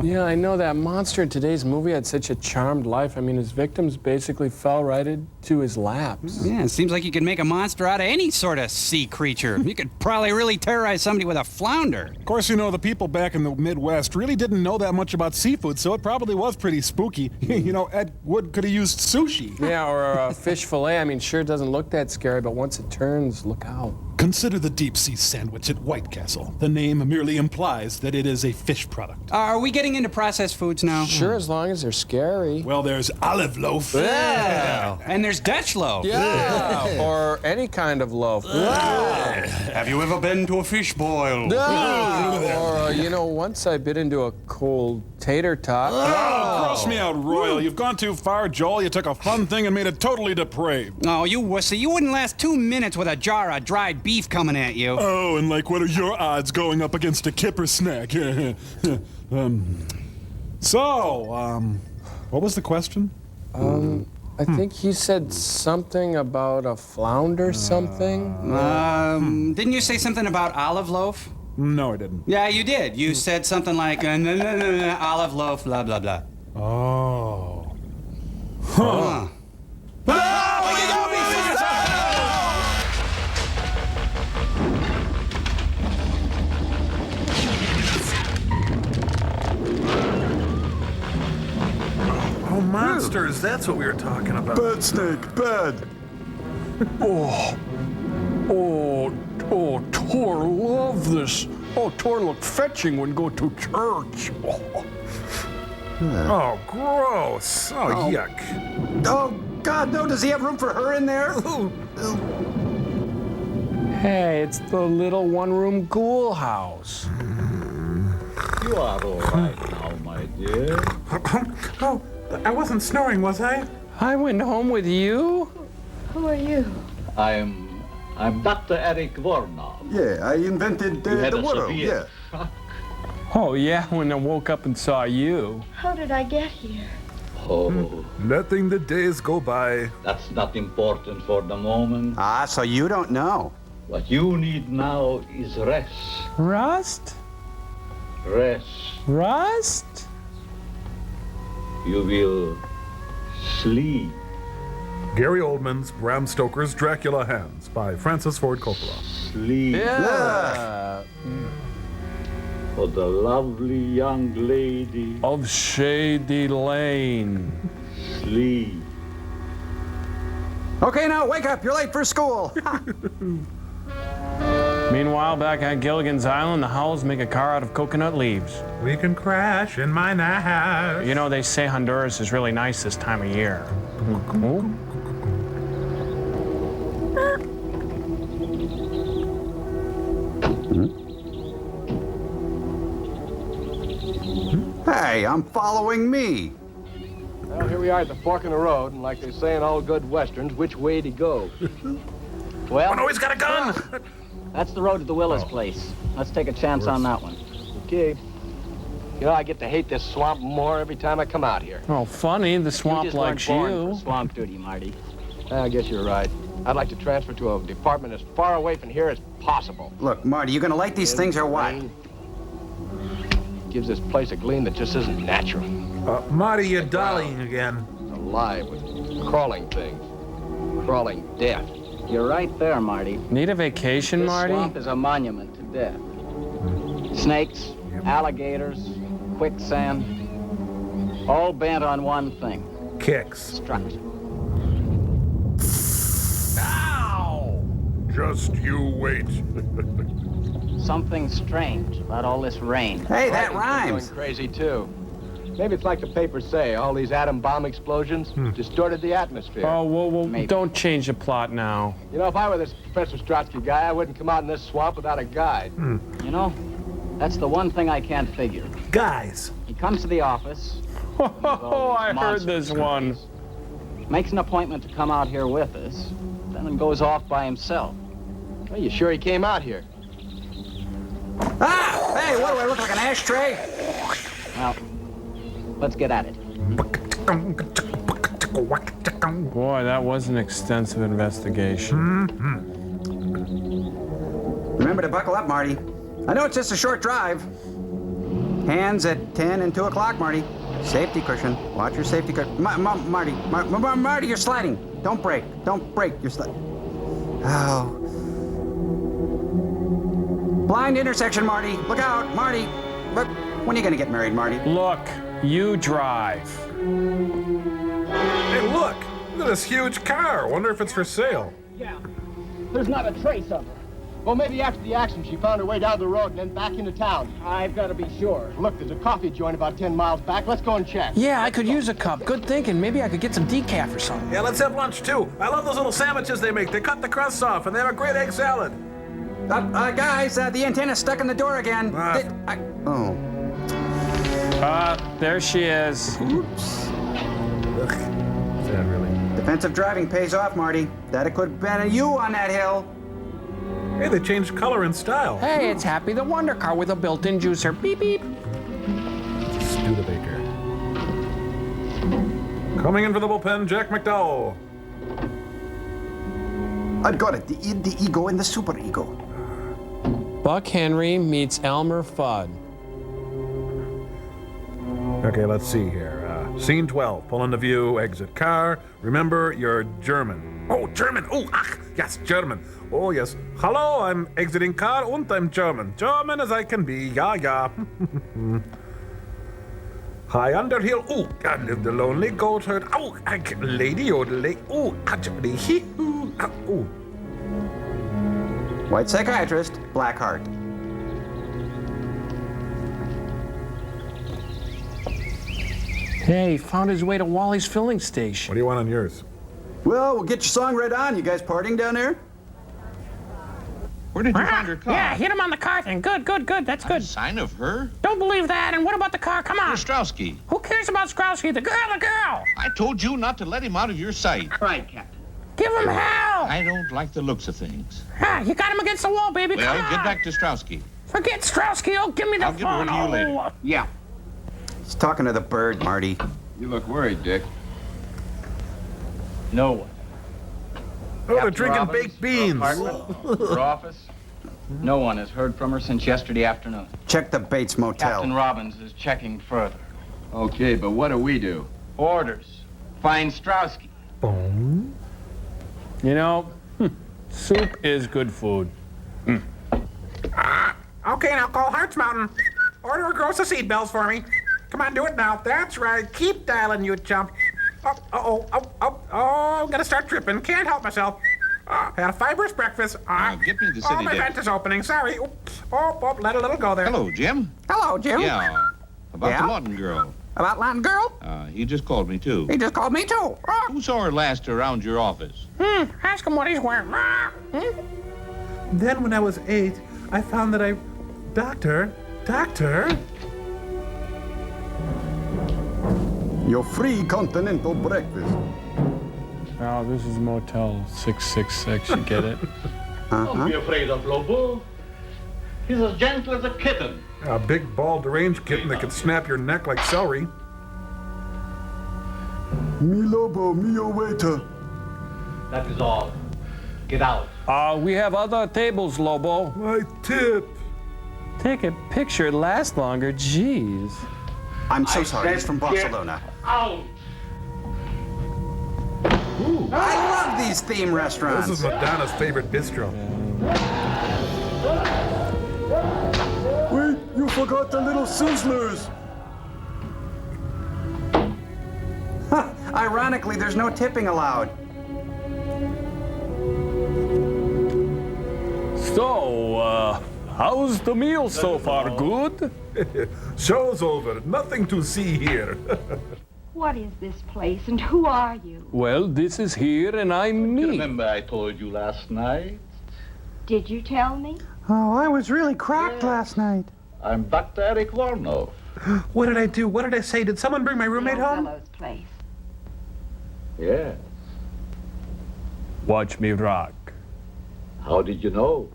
Yeah, I know that monster in today's movie had such a charmed life. I mean, his victims basically fell right into his laps. Yeah, it seems like you could make a monster out of any sort of sea creature. You could probably really terrorize somebody with a flounder. Of course, you know, the people back in the Midwest really didn't know that much about seafood, so it probably was pretty spooky. You know, Ed Wood could have used sushi. Yeah, or a fish fillet. I mean, sure, it doesn't look that scary, but once it turns, look out. Consider the deep sea sandwich at White Castle. The name merely implies that it is a fish product. Are we getting into processed foods now? Sure, as long as they're scary. Well, there's olive loaf. Yeah. And there's Dutch loaf. Yeah. Or any kind of loaf. Yeah. Have you ever been to a fish boil? Yeah. Or, you know, once I bit into a cold tater tot. Oh, gross me out, Royal. You've gone too far, Joel. You took a fun thing and made it totally depraved. Oh, you wussy. You wouldn't last 2 minutes with a jar of dried beef coming at you. Oh, and like, what are your odds going up against a kipper snack? What was the question? I think he said something about a flounder something. Didn't you say something about olive loaf? No, I didn't. Yeah, you did. You said something like, olive loaf, blah, blah, blah. Oh. Huh. Oh, monsters, that's what we were talking about. Bed snake, bed. Tor love this. Oh, Tor look fetching when go to church. Oh, gross. Oh, yuck. Oh, God, no. Does he have room for her in there? Hey, it's the little one-room ghoul house. You are all right now, my dear. Oh, I wasn't snoring, was I? I went home with you? Who are you? I'm Dr. Eric Vornov. Yeah, I invented You had the a world. severe Yeah. shock. Oh, yeah, when I woke up and saw you. How did I get here? Oh, Letting the days go by. that's not important for the moment. Ah, so you don't know. What you need now is rest. Rust? Rest. Rust? You will sleep. Gary Oldman's Bram Stoker's Dracula Hands by Francis Ford Coppola. Sleep. Yeah. For the lovely young lady. Of Shady Lane. Sleep. Okay, now wake up. You're late for school. Meanwhile, back on Gilligan's Island, the Howls make a car out of coconut leaves. We can crash in my house. You know, they say Honduras is really nice this time of year. Hey, I'm following me. Well, here we are at the fork in the road, and like they say in all good westerns, which way to go? Well, Oh, no, he's got a gun! that's the road to the Willis place. Let's take a chance on that one. Okay. You know, I get to hate this swamp more every time I come out here. Oh, funny, the You swamp just likes weren't born you. for swamp duty, Marty. I guess you're right. I'd like to transfer to a department as far away from here as possible. Look, Marty, you gonna light these things or what? Gives this place a gleam that just isn't natural. Marty, you're dollying again. It's alive with crawling things. Crawling death. You're right there, Marty. Need a vacation, This Marty? swamp is a monument to death. Snakes, alligators, quicksand, all bent on one thing. Kicks. Destruction. Just you wait. Something strange about all this rain. Hey, that Going rhymes. crazy, too. Maybe it's like the papers say, all these atom bomb explosions distorted the atmosphere. Oh, well, Maybe. don't change the plot now. You know, if I were this Professor Strotsky guy, I wouldn't come out in this swamp without a guide. You know, that's the one thing I can't figure. Guys. He comes to the office, Oh, I heard this one. makes an appointment to come out here with us, then goes off by himself. Are you sure he came out here? Ah! Hey, what do I look like, an ashtray? Well, let's get at it. Boy, that was an extensive investigation. Remember to buckle up, Marty. I know it's just a short drive. Hands at 10 and 2 o'clock, Marty. Safety cushion. Watch your safety cushion. Marty, Marty, you're sliding. Don't break. Don't break. You're sliding. Oh. Blind intersection, Marty. Look out, Marty. Look. When are you going to get married, Marty? Look, you drive. Hey, look! Look at this huge car. Wonder if it's for sale. Yeah. There's not a trace of her. Well, maybe after the accident, she found her way down the road and then back into town. I've got to be sure. Look, there's a coffee joint about 10 miles back. Let's go and check. Yeah, I could use a cup. Good thinking. Maybe I could get some decaf or something. Yeah, let's have lunch, too. I love those little sandwiches they make. They cut the crusts off, and they have a great egg salad. Guys, the antenna's stuck in the door again. Oh. There she is. Oops. Ugh. Sad, really. Defensive driving pays off, Marty. That it could have been you on that hill. Hey, they changed color and style. Hey, it's Happy the Wonder Car with a built-in juicer. Beep, beep. Studebaker. Coming in for the bullpen, Jack McDowell. I've got it. The ego and the super ego. Buck Henry meets Elmer Fudd. Okay, let's see here. Scene 12. Pull in the view, exit car. Remember, you're German. Oh, German. Oh, ach, yes, German. Oh, yes. Hello, I'm exiting car and I'm German. German as I can be. Ja, ja. High under hill. Oh, I live the lonely goat herd. Oh, lady yodelay. Oh, actually, hee-hoo. Oh. White psychiatrist, black heart. Hey, found his way to Wally's filling station. What do you want on yours? Well, we'll get your song right on. You guys partying down there? Where did you find her car? Yeah, hit him on the car thing. Good, good, good. That's good. A sign of her? Don't believe that. And what about the car? Come on. Strowski. Who cares about Strowski? The girl, the girl. I told you not to let him out of your sight. Right, Captain. Give him hell. I don't like the looks of things. Ah, you got him against the wall, baby. Well, Come on. get back to Strowski. Forget Strowski. Oh, give me the I'll get word phone. to you later. Oh. Yeah. He's talking to the bird, Marty. You look worried, Dick. No one. Oh, they're drinking baked beans. Her office. No one has heard from her since yesterday afternoon. Check the Bates Motel. Captain Robbins is checking further. Okay, but what do we do? Orders. Find Strowski. Boom. You know, soup is good food. Okay, now call Hearts Mountain. Order a gross of seed bells for me. Come on, do it now. That's right. Keep dialing, you chump. Oh, I'm gonna start tripping. Can't help myself. Had a fibrous breakfast. Get me the city my dick. vent is opening. Sorry. Oops. Oh, let a little go there. Hello, Jim. Hello, Jim. Yeah. About Yeah? the Lawton girl. About Latin girl? He just called me, too. He just called me, too. Who saw her last around your office? Ask him what he's wearing. Then when I was 8, I found that Doctor. Your free continental breakfast. Oh, this is Motel 666. You get it? Don't be afraid of Lobo. He's as gentle as a kitten. A big, bald, deranged kitten that could snap your neck like celery. Mi lobo, mio waiter. That is all. Get out. We have other tables, Lobo. My tip. Take a picture, it lasts longer. Jeez. I'm so sorry. He's from Barcelona. Out. I love these theme restaurants. This is Madonna's favorite bistro. Wait, you forgot the little sizzlers. Ironically, there's no tipping allowed. So, how's the meal so far? Good? Show's over. Nothing to see here. What is this place and who are you? Well, this is here and I'm me. Remember I told you last night? Did you tell me? Oh, I was really cracked last night. I'm Dr. Eric Warnow. What did I do? What did I say? Did someone bring my roommate home? Willow's place. Yes. Watch me rock. How did you know?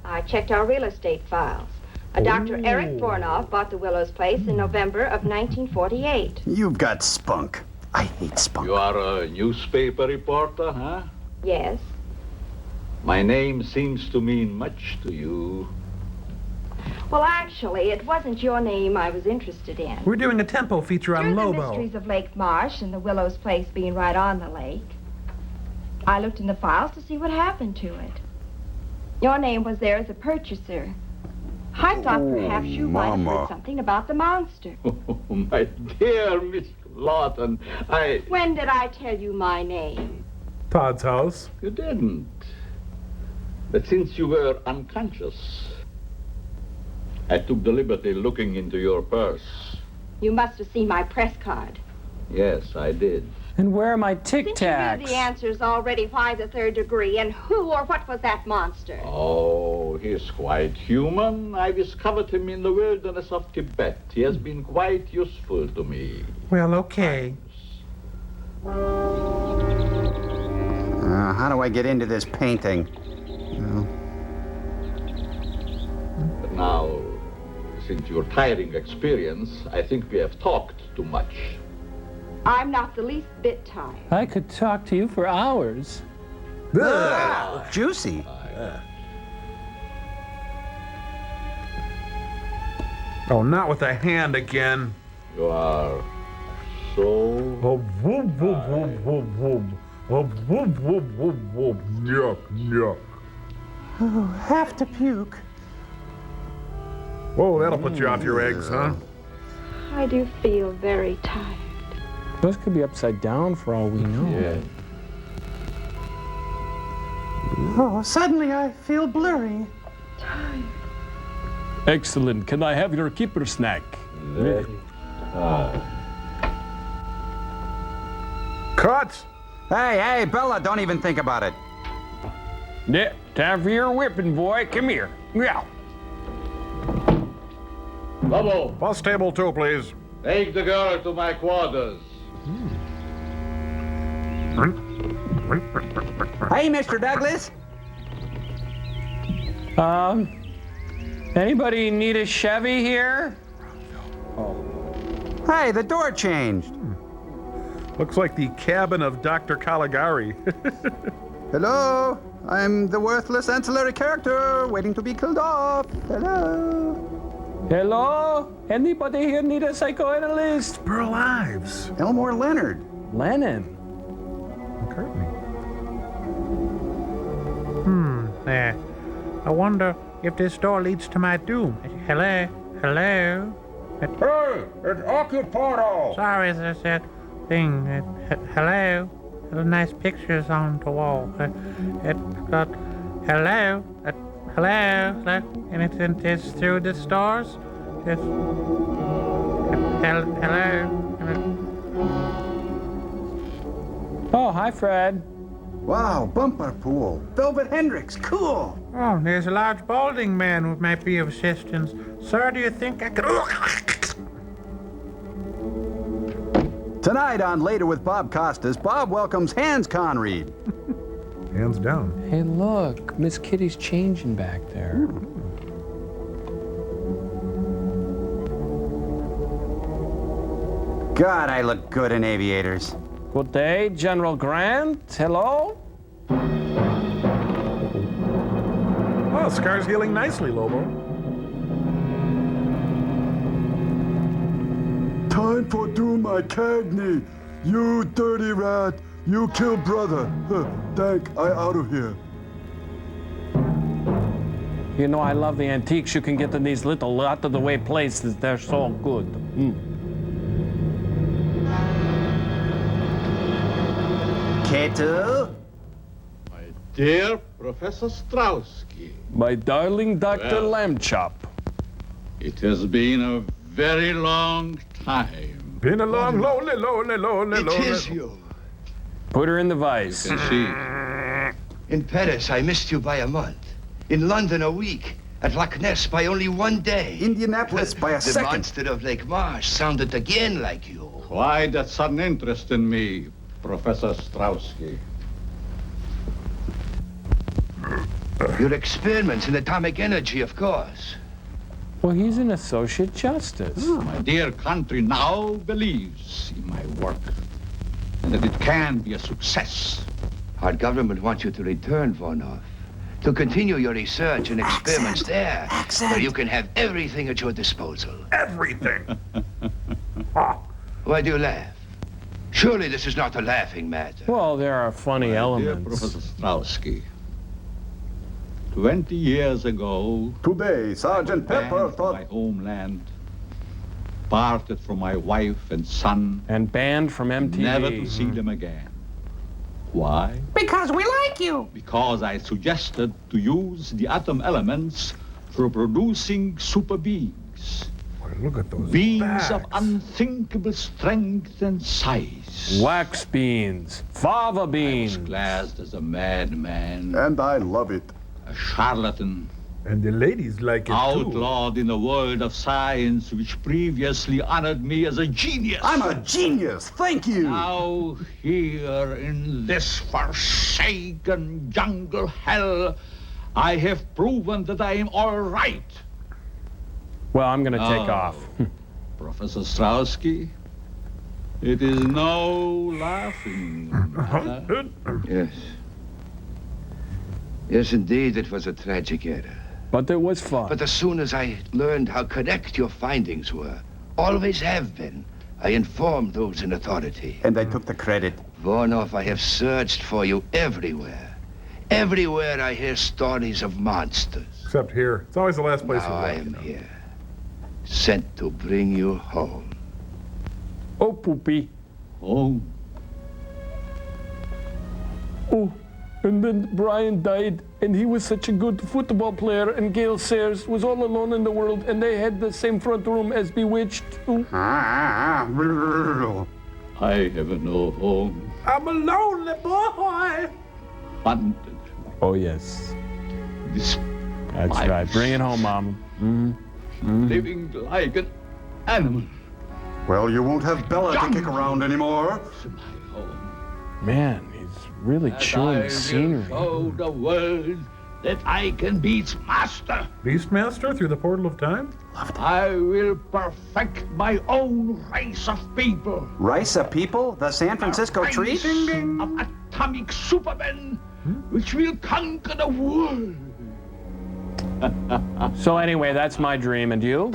I checked our real estate files. A Dr. Eric Bornoff bought the Willows place in November of 1948. You've got spunk. I hate spunk. You are a newspaper reporter, huh? Yes. My name seems to mean much to you. Well, actually, it wasn't your name I was interested in. We're doing a tempo feature on Through the Lobo. mysteries of Lake Marsh and the Willows place being right on the lake, I looked in the files to see what happened to it. Your name was there as a purchaser. I thought perhaps you might have heard something about the monster. Oh, my dear Miss Lawton, When did I tell you my name? Todd's house. You didn't. But since you were unconscious, I took the liberty looking into your purse. You must have seen my press card. Yes, I did. And where are my Tic Since you knew Tacs? the answers already, why the third degree? And who or what was that monster? Oh, he's quite human. I discovered him in the wilderness of Tibet. He has been quite useful to me. Well, okay. How do I get into this painting? But now, since your tiring experience, I think we have talked too much. I'm not the least bit tired. I could talk to you for hours. Juicy. Oh, not with a hand again. You are so... Oh, whoop, whoop, whoop, whoop, whoop. Oh, whoop, whoop, whoop, whoop. Yuck, yuck. Oh, have to puke. Whoa, that'll put you off your eggs, huh? I do feel very tired. Those could be upside down for all we know. Yeah. Oh, suddenly I feel blurry. Tired. Excellent. Can I have your keeper snack? Cut! Hey, Bella, don't even think about it. Yeah, time for your whipping, boy. Come here. Yeah. Lobo, Bus table 2, please. take the girl to my quarters. Hey, Mr. Douglas. Anybody need a Chevy here? Hey, the door changed. Looks like the cabin of Dr. Caligari. Hello, I'm the worthless ancillary character waiting to be killed off. Hello. Hello? Anybody here need a psychoanalyst? Burl Ives. Elmore Leonard. Lennon. McCartney. I wonder if this door leads to my doom. Hello? Hello? Hey, it's Occupado! Sorry, there's that thing. Hello? Little nice pictures on the wall. It's got hello? Hello? And it's through the stars? It's hello? Oh, hi, Fred. Wow, bumper pool. Velvet Hendricks, cool. Oh, there's a large balding man who might be of assistance. Sir, do you think I could... Tonight on Later with Bob Costas, Bob welcomes Hans Conried. Hands down. Hey, look. Miss Kitty's changing back there. God, I look good in aviators. Good day, General Grant. Hello? Oh, scar's healing nicely, Lobo. Time for doom my Cagney. You dirty rat. You kill brother. Thank I out of here. You know, I love the antiques you can get in these little out-of-the-way places. They're so good. Ketu? My dear Professor Straussky. My darling Dr. Well. Lamb Chop. It has been a very long time. Been a long, lonely. It is you. Put her in the vice. You can see. In Paris, I missed you by a month. In London, a week. At Loch Ness, by only one day. Indianapolis by a The second. monster of Lake Marsh sounded again like you. Why that sudden interest in me, Professor Straussky? Your experiments in atomic energy, of course. Well, he's an associate justice. My dear country now believes in my work and that it can be a success. Our government wants you to return, Vonov. To continue your research and experiments there, where you can have everything at your disposal. Everything? Why do you laugh? Surely this is not a laughing matter. Well, there are funny Dear elements. Professor Strowski, 20 years ago, Today, Sergeant Pepper thought... my homeland, parted from my wife and son, and banned from MTV. Never to see them again. Why? Because we like you. Because I suggested to use the atom elements for producing super beings. Look at those beings bags. of unthinkable strength and size. Wax beans, fava beans. I was classed as a madman. And I love it. A charlatan. And the ladies like it outlawed in the world of science which previously honored me as a genius. I'm a genius, thank you. Now here in this forsaken jungle hell, I have proven that I am all right. Well, I'm going to take off. Professor Strowski, it is no laughing matter. Yes. Yes, indeed, it was a tragic error. But it was fun. But as soon as I learned how correct your findings were, always have been, I informed those in authority. And they took the credit. Vornoff, I have searched for you everywhere. Everywhere I hear stories of monsters. Except here. It's always the last place Now I you am here, sent to bring you home. Oh, poopy. Home? Oh, and then Brian died, and he was such a good football player, and Gail Sayers was all alone in the world, and they had the same front room as Bewitched. Ooh. I have no home. I'm a lonely boy. Hunted. Oh, yes. This That's right. Bring it home, Mama. living like an animal. Well, you won't have Bella to kick around anymore. Man, he's really chewing the scenery. Show the world that I can be its master. Beastmaster through the portal of time? I will perfect my own race of people. Rice of people? The San Francisco tree? Of atomic supermen, which will conquer the world. So anyway, that's my dream, and you?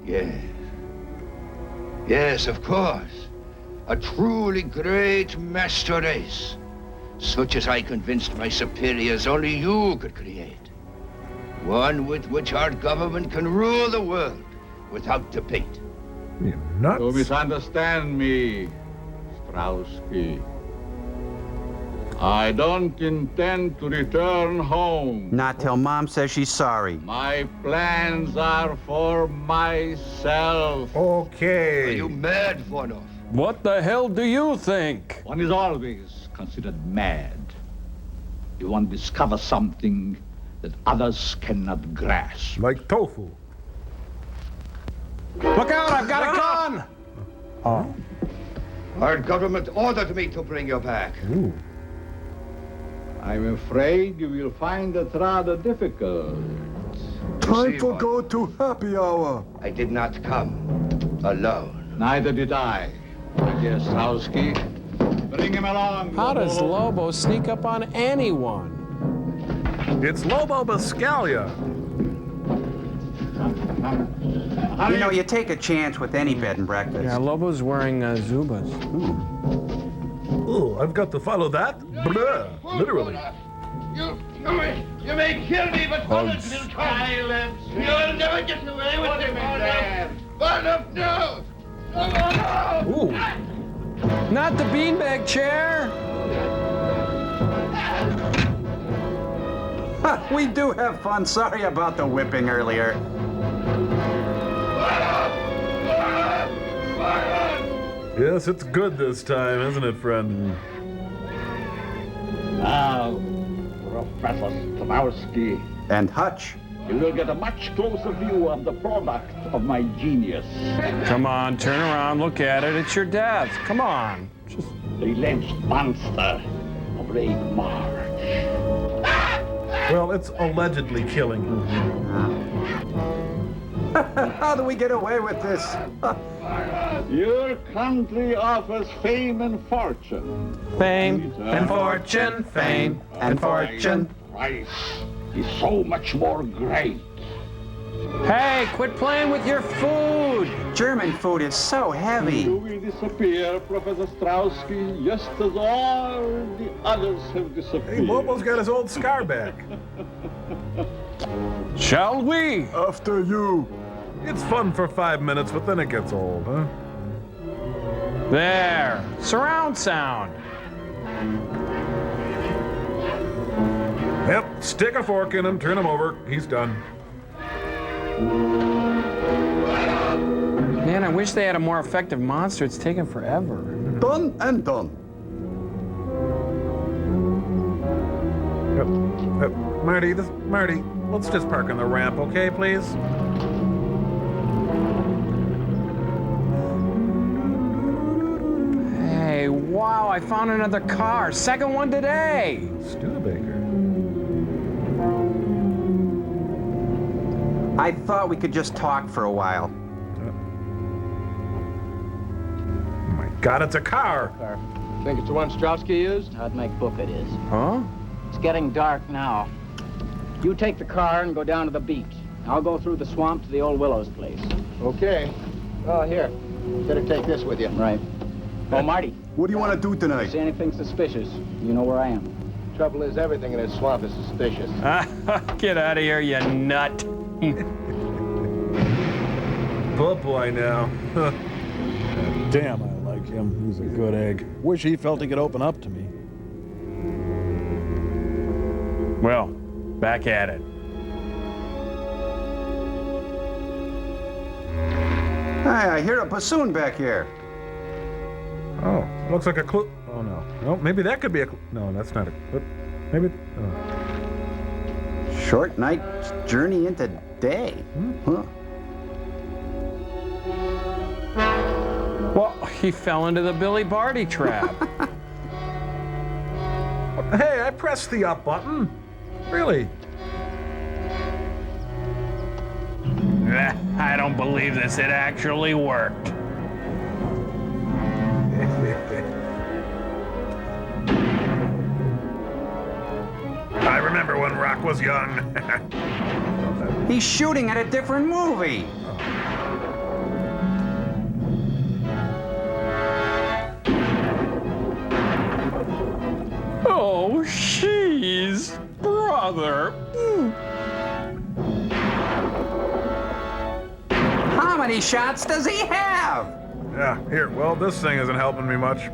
Yes. Yes, of course. A truly great master race, such as I convinced my superiors only you could create. One with which our government can rule the world without debate. You nuts. You misunderstand me, Strowski. I don't intend to return home. Not till Mom says she's sorry. My plans are for myself. Okay. Are you mad, Vornoff? What the hell do you think? One is always considered mad. You want to discover something that others cannot grasp. Like tofu. Look out, I've got a gun! Oh. Our government ordered me to bring you back. Ooh. I'm afraid you will find it rather difficult. Time for go to happy hour. I did not come alone. Neither did I, my dear Strowski. Bring him along. How does Lobo sneak up on anyone? It's Lobo Biscaglia. You know, you take a chance with any bed and breakfast. Yeah, Lobo's wearing Zubas. Oh, I've got to follow that. Blah. Literally. You may kill me, but bullets will come. You'll never get away with it, Vornoff. No! No! Ooh. Not the beanbag chair. We do have fun. Sorry about the whipping earlier. Yes, it's good this time, isn't it, friend? Now, Professor Strowski. And Hutch. You will get a much closer view of the product of my genius. Come on, turn around, look at it. It's your death. Come on. Just... The alleged monster of Lake March. Well, it's allegedly killing. How do we get away with this? Your country offers fame and fortune. Fame and fortune, fame and fortune. Price is so much more great. Hey, quit playing with your food. German food is so heavy. You will disappear, Professor Straussky, just as all the others have disappeared. Hey, Bobo's got his old scar back. Shall we? After you. It's fun for 5 minutes, but then it gets old, huh? There. Surround sound. Yep, stick a fork in him, turn him over. He's done. Man, I wish they had a more effective monster. It's taken forever. Done and done. Marty, let's just park on the ramp, okay, please? Hey, wow, I found another car. Second one today. Studebaker. I thought we could just talk for a while. Oh my God, it's a car. Think it's the one Straussky used? I'd make book it is. Huh? It's getting dark now. You take the car and go down to the beach. I'll go through the swamp to the old Willows place. Okay. Oh, here. Better take this with you. Right. Oh, Marty. What do you want to do If tonight? you see anything suspicious, you know where I am. Trouble is, everything in this swamp is suspicious. Get out of here, you nut. Oh boy, now. Damn, I like him. He's a good egg. Wish he felt he could open up to me. Well, back at it. Hey, I hear a bassoon back here. Oh, looks like a clue. Oh no. No, maybe that could be a clue. No, that's not a clue. Maybe. Oh. Short night journey into day. Huh. Well, he fell into the Billy Barty trap. Hey, I pressed the up button. Really? I don't believe this. It actually worked. I remember when Rock was young. He's shooting at a different movie. Oh, she's brother. How many shots does he have? Yeah, here. Well, this thing isn't helping me much.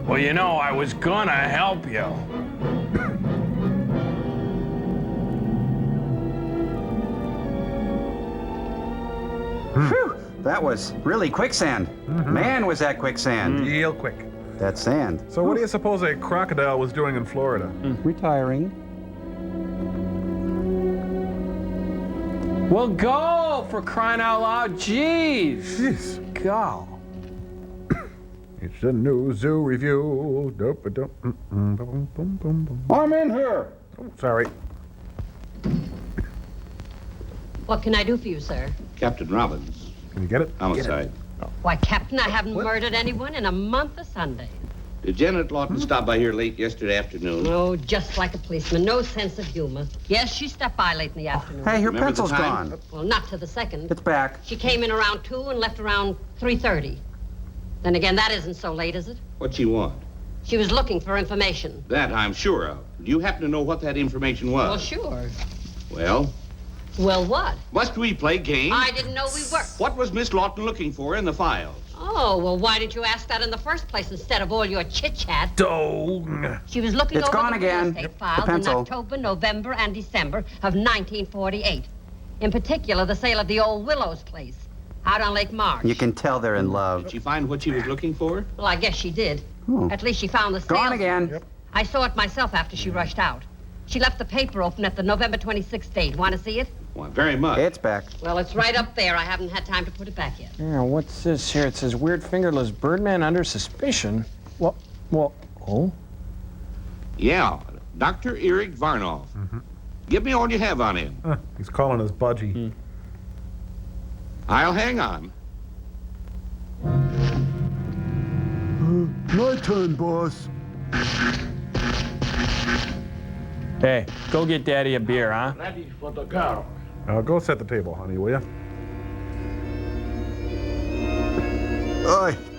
Well, you know, I was gonna help you. Phew, that was really quicksand. Man, was that quicksand. Real quick. That sand. So what do you suppose a crocodile was doing in Florida? Retiring. Well, go, for crying out loud. Jeez. Go. It's a new zoo review. I'm in here. Oh, sorry. What can I do for you, sir? Captain Robbins. Can you get it? Homicide. Why, Captain, I haven't murdered anyone in a month of Sundays. Did Janet Lawton stop by here late yesterday afternoon? Oh, just like a policeman. No sense of humor. Yes, she stepped by late in the afternoon. Hey, your Remember pencil's the time? gone. Well, not to the second. It's back. She came in around 2 and left around 3:30. Then again, that isn't so late, is it? What'd she want? She was looking for information. That I'm sure of. Do you happen to know what that information was? Well, sure. Well, Well, what? must we play games? I didn't know we were. What was Miss Lawton looking for in the files? Oh, well, why didn't you ask that in the first place instead of all your chit-chat? Dong. She was looking It's over gone the again. real estate The files in pencil. October, November, and December of 1948. In particular, the sale of the old Willows place out on Lake Marsh. You can tell they're in love. Did she find what she was looking for? Well, I guess she did. Oh. At least she found the sale. Gone again. I saw it myself after she rushed out. She left the paper open at the November 26th date. Want to see it? Why, very much. It's back. Well, it's right up there. I haven't had time to put it back yet. Yeah, what's this here? It says weird fingerless birdman under suspicion. Well, oh? Yeah, Dr. Eric Varnoff. Give me all you have on him. He's calling us Budgie. I'll hang on. My turn, boss. Hey, go get Daddy a beer, huh? Ready for the girl. Go set the table, honey, will you?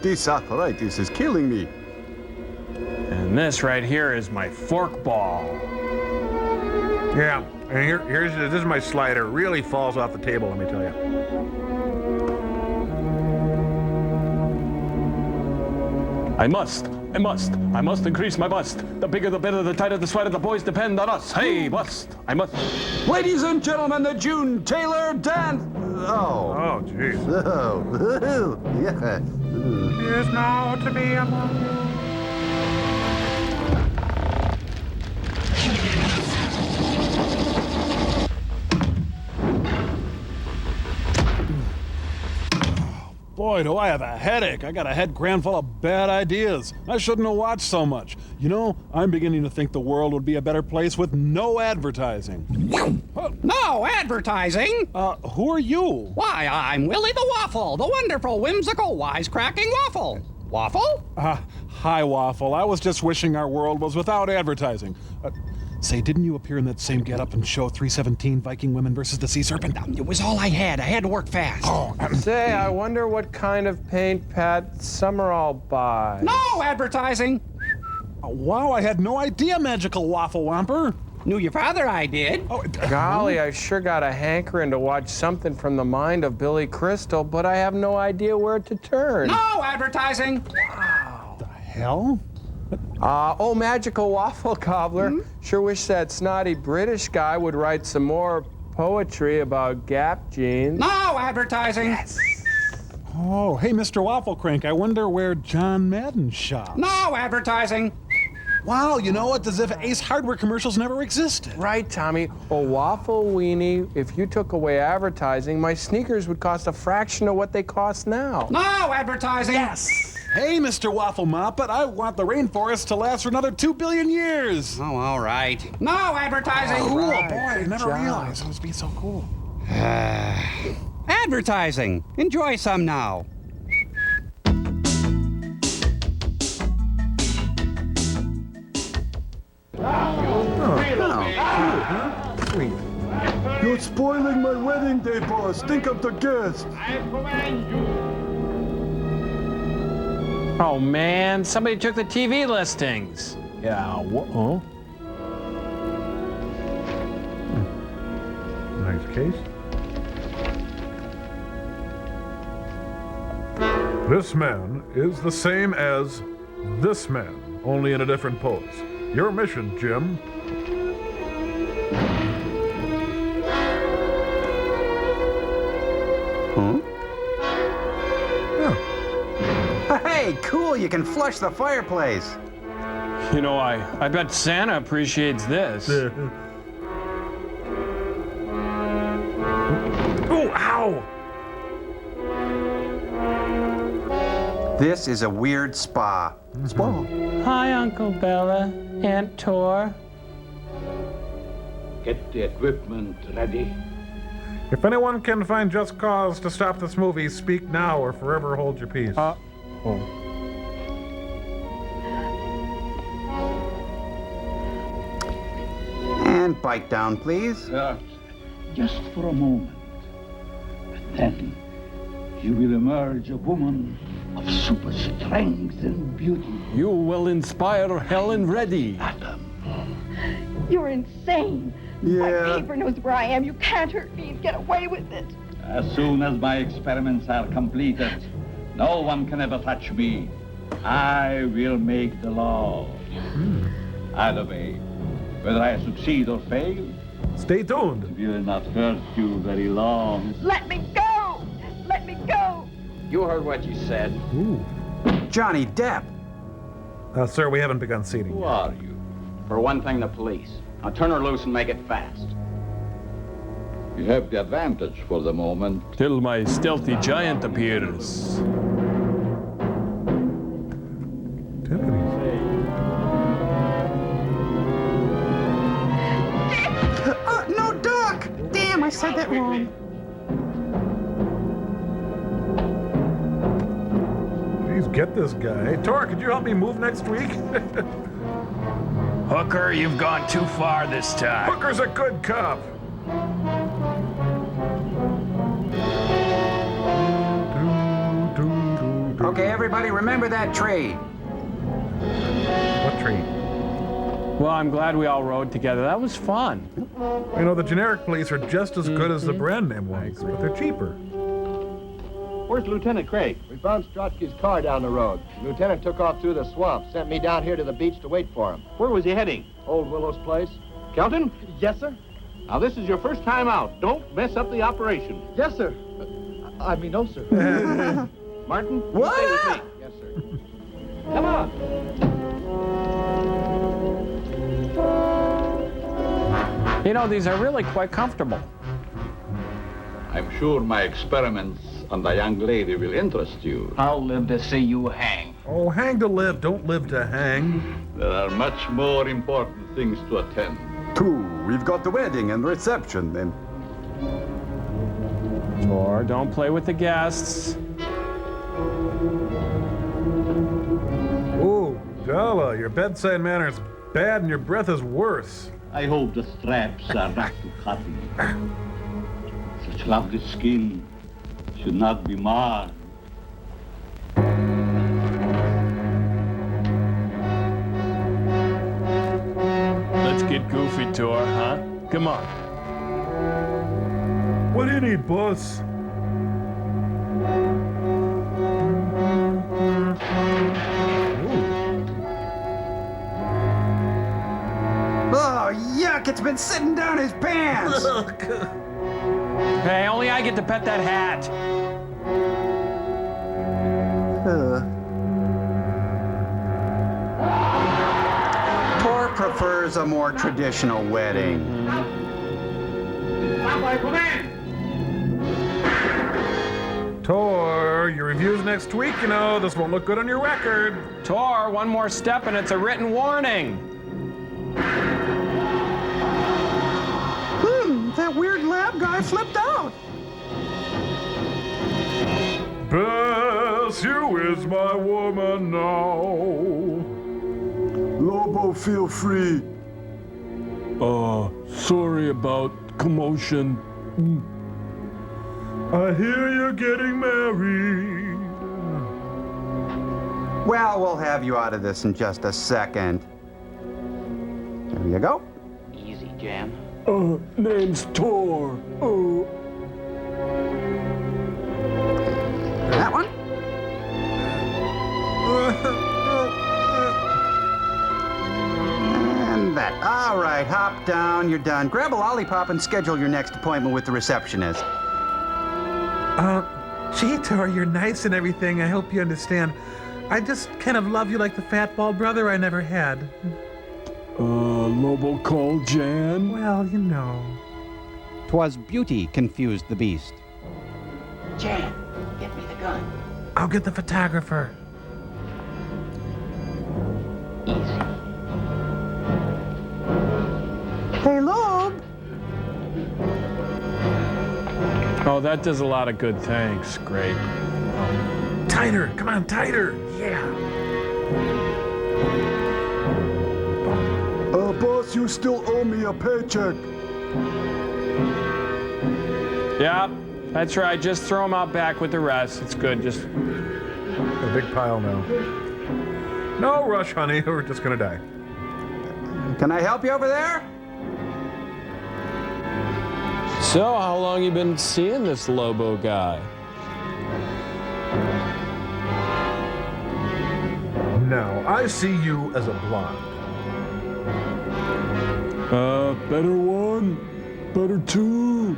This arthritis is killing me. And this right here is my fork ball. Yeah, and this is my slider. It really falls off the table, let me tell you. I must increase my bust. The bigger the better, the tighter the sweater, the boys depend on us. Hey, bust, I must. Ladies and gentlemen, the June Taylor dance. Oh, jeez. Oh, yeah. Here's now to be among you. Boy, do I have a headache. I got a head crammed full of bad ideas. I shouldn't have watched so much. You know, I'm beginning to think the world would be a better place with no advertising. No advertising? Who are you? Why, I'm Willie the Waffle, the wonderful, whimsical, wisecracking waffle. Waffle? Hi, Waffle. I was just wishing our world was without advertising. Say, didn't you appear in that same getup in show 317, Viking Women versus the Sea Serpent? It was all I had. I had to work fast. Say, I wonder what kind of paint Pat Summerall buys. No advertising. Wow, I had no idea, Magical Waffle Whomper. Knew your father I did. Golly, I sure got a hankering to watch something from the mind of Billy Crystal, but I have no idea where to turn. No advertising. The hell? Magical Waffle Cobbler. Sure wish that snotty British guy would write some more poetry about Gap jeans. No advertising. Yes. Oh, hey, Mr. Waffle Crank, I wonder where John Madden shops. No advertising. Wow, you know, it's as if Ace Hardware commercials never existed. Right, Tommy. Waffle Weenie, if you took away advertising, my sneakers would cost a fraction of what they cost now. No advertising. Yes. Hey, Mr. Waffle Moppet, I want the rainforest to last for another 2 billion years. Oh, all right. No advertising. Cool, Right, boy, I good never job. realized it was being so cool. Advertising. Enjoy some now. Sweet. You're spoiling my wedding day, boss. Think of the guests. Oh, man, somebody took the TV listings. Yeah, what? Nice case. This man is the same as this man, only in a different pose. Your mission, Jim. Hey, cool, you can flush the fireplace. You know, I bet Santa appreciates this. Oh, ow! This is a weird spa. Spa. Hi, Uncle Bella, Aunt Tor. Get the equipment ready. If anyone can find just cause to stop this movie, speak now or forever hold your peace. And bite down, please. Just for a moment. But then you will emerge a woman of super strength and beauty. You will inspire Helen Reddy. You're insane. My neighbor knows where I am. You can't hurt me. Get away with it. As soon as my experiments are completed, no one can ever touch me. I will make the law. Either way, whether I succeed or fail, stay tuned. It will not hurt you very long. Let me go. Let me go. You heard what you said. Ooh. Johnny Depp. Sir, we haven't begun seating. Who are you? For one thing, the police. Now turn her loose and make it fast. You have the advantage for the moment. Till my stealthy giant appears. No duck! Damn, I said that wrong. get this guy. Hey, Tor, could you help me move next week? Hooker, you've gone too far this time. Hooker's a good cop. Okay, everybody, remember that tree. What tree? Well, I'm glad we all rode together. That was fun. You know, the generic police are just as good as the brand name ones, but they're cheaper. Where's Lieutenant Craig? We found Strotsky's car down the road. The lieutenant took off through the swamp, sent me down here to the beach to wait for him. Where was he heading? Old Willow's place. Kelton? Yes, sir? Now, this is your first time out. Don't mess up the operation. Yes, sir. I mean, no, sir. Martin, you What? stay with me. Yes, sir. Come on. You know, these are really quite comfortable. I'm sure my experiments on the young lady will interest you. I'll live to see you hang. Oh, hang to live, don't live to hang. There are much more important things to attend. 2, we've got the wedding and reception then. Or don't play with the guests. Ooh, Della, your bedside manner is bad and your breath is worse. I hope the straps are not too cutting. Such lovely skin should not be marred. Let's get goofy, Tor, huh? Come on. What do you need, boss? Oh, yuck, it's been sitting down his pants. Hey, only I get to pet that hat. Tor prefers a more traditional wedding. Tor, your review's next week, you know. This won't look good on your record. Tor, one more step and it's a written warning. That weird lab guy flipped out. Bess, you is my woman now. Lobo, feel free. Sorry about commotion. I hear you're getting married. Well, we'll have you out of this in just a second. There you go. Easy, Jan. Name's Tor. That one? And that. All right, hop down, you're done. Grab a lollipop and schedule your next appointment with the receptionist. Gee, Tor, you're nice and everything. I hope you understand. I just kind of love you like the fat bald brother I never had. Lobo called Jan? Well, you know. 'Twas beauty confused the beast. Jan, get me the gun. I'll get the photographer. Hey, Loeb. Oh, that does a lot of good, thanks. Great. Tighter, come on, tighter. Yeah. Boss, you still owe me a paycheck. Yeah, that's right. Just throw them out back with the rest. It's good. Just a big pile now. No rush, honey. We're just gonna die. Can I help you over there? So, how long you been seeing this Lobo guy? No, I see you as a blonde. Better one, better two.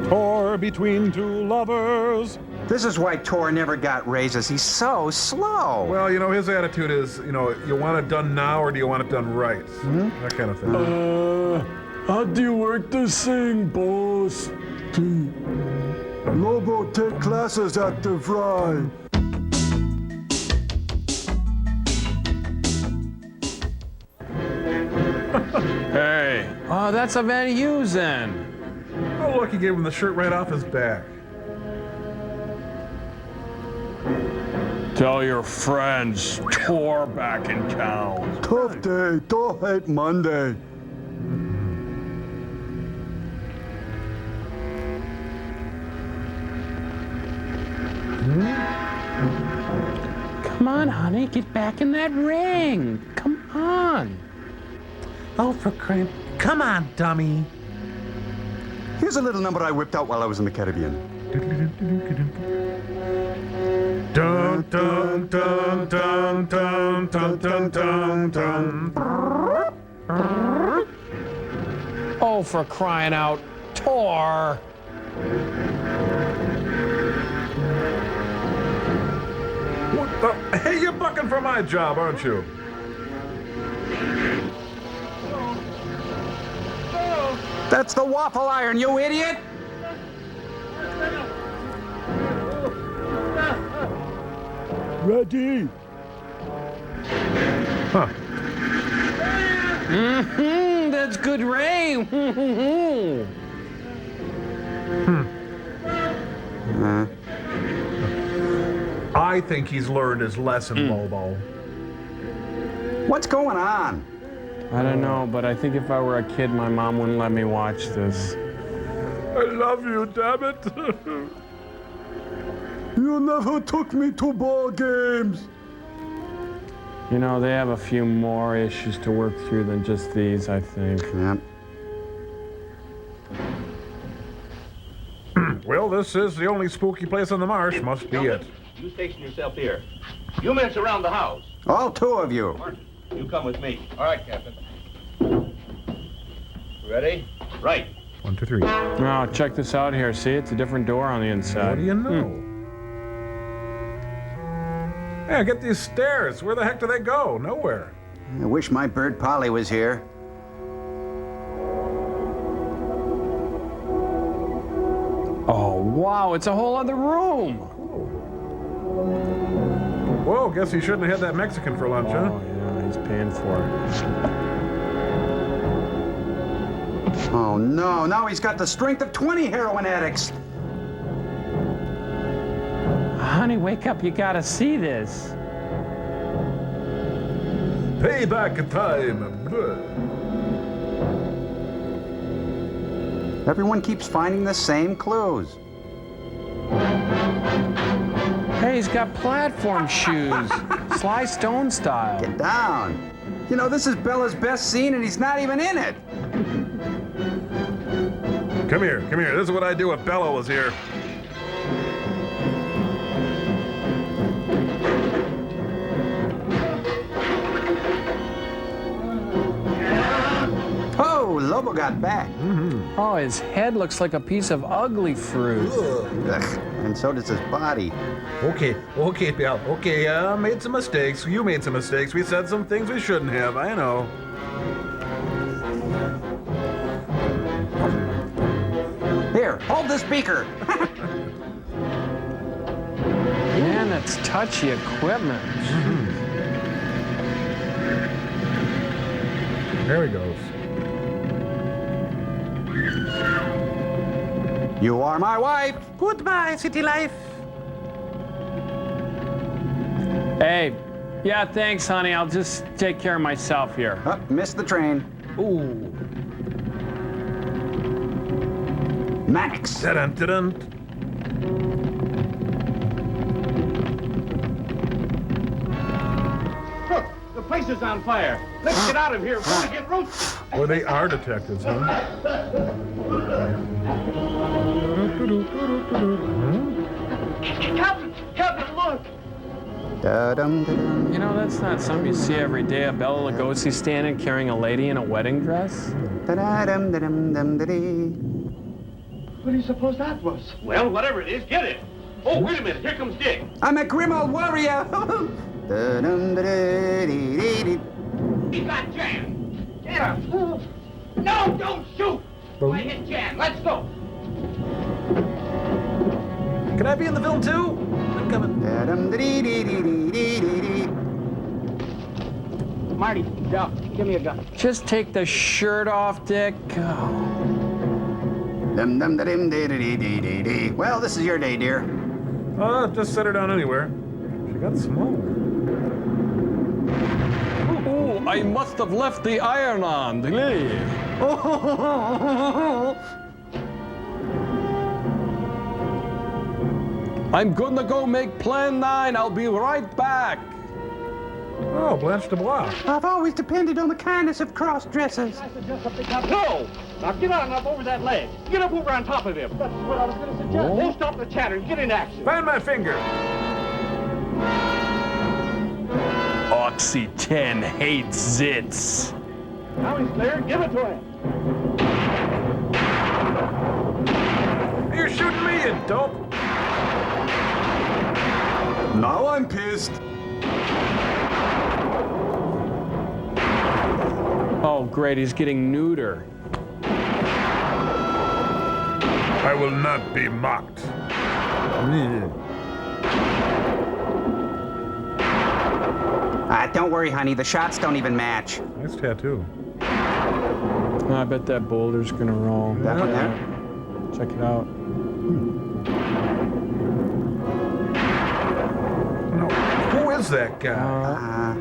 Tor between two lovers. This is why Tor never got raises. He's so slow. Well, you know, his attitude is, you know, you want it done now or do you want it done right? That kind of thing. How do you work this thing, boss? Lobo, take classes at the Fry. Hey. Oh, that's a Van Heusen. Oh, look, he gave him the shirt right off his back. Tell your friends, Tor back in town. Tough day. Don't hate Monday. Come on, honey, get back in that ring. Come on. Oh, for crying. Come on, dummy. Here's a little number I whipped out while I was in the Caribbean. Dun dun dun dun dun dun dun dun dun. Oh, for crying out, Tor. What the? Hey, you're bucking for my job, aren't you? That's the waffle iron, you idiot! Ready? Huh. That's good rain. I think he's learned his lesson, Lobo. What's going on? I don't know, but I think if I were a kid, my mom wouldn't let me watch this. I love you, damn it. You never took me to ball games. You know, they have a few more issues to work through than just these, I think. Yep. Well, this is the only spooky place on the marsh. Must be it. You station yourself here. You men surround the house. All two of you. Martin, you come with me. All right, Captain. Ready? Right. 1, 2, 3. Now, check this out here. See, it's a different door on the inside. What do you know? Yeah, get these stairs. Where the heck do they go? Nowhere. I wish my bird Polly was here. Oh, wow, it's a whole other room. Whoa, guess he shouldn't have had that Mexican for lunch, huh? Oh, yeah, he's paying for it. Oh, no. Now he's got the strength of 20 heroin addicts. Honey, wake up. You gotta see this. Payback time. Everyone keeps finding the same clues. Hey, he's got platform shoes. Sly Stone style. Get down. You know, this is Bella's best scene, and he's not even in it. Come here, come here. This is what I do if Bella was here. Oh, Lobo got back. Oh, his head looks like a piece of ugly fruit. Ugh, and so does his body. Okay, Bill. Okay, made some mistakes. You made some mistakes. We said some things we shouldn't have. I know. Here, hold this beaker. Man, that's touchy equipment. There he goes. You are my wife. Goodbye, city life. Hey, yeah, thanks, honey. I'll just take care of myself here. Oh, missed the train. Ooh. Max. Dun dun. Look, the place is on fire. Let's get out of here before we get roasted. Well, they are detectives, huh? Captain, look. Da-dum-da-dum. You know, that's not something you see every day. A Bela Lugosi standing carrying a lady in a wedding dress. Da-da-dum-da-dum-dum-da-dee. What do you suppose that was? Well, whatever it is, get it. Oh, wait a minute. Here comes Dick. I'm a grim old warrior. Da-dum-da-dee-dee-dee. He's got Jan. Get him. No, don't shoot. I hit Jan. Let's go. Can I be in the film too? I'm coming. Da-dum-da-dee-dee-dee-dee-dee-dee. Marty, Joe, give me a gun. Just take the shirt off, Dick. Oh. Dum-dum-da-dim-dee-dee-dee-dee-dee. Well, this is your day, dear. Just set her down anywhere. She They got smaller. Oh, I must have left the iron on. I'm gonna go make Plan 9. I'll be right back. Oh, Blanche Dubois. I've always depended on the kindness of cross-dressers. No! Now get on up over that ledge. Get up over on top of him. That's what I was going to suggest. Oh. Don't stop the chatter and get in action. Find my finger. Oxy 10 hates zits. Now he's clear. Give it to him. You're shooting me, you dope. Now I'm pissed. Oh, great, he's getting neuter. I will not be mocked. Don't worry, honey. The shots don't even match. Nice tattoo. I bet that boulder's gonna roll. That one there? Check it out. No. Who is that guy?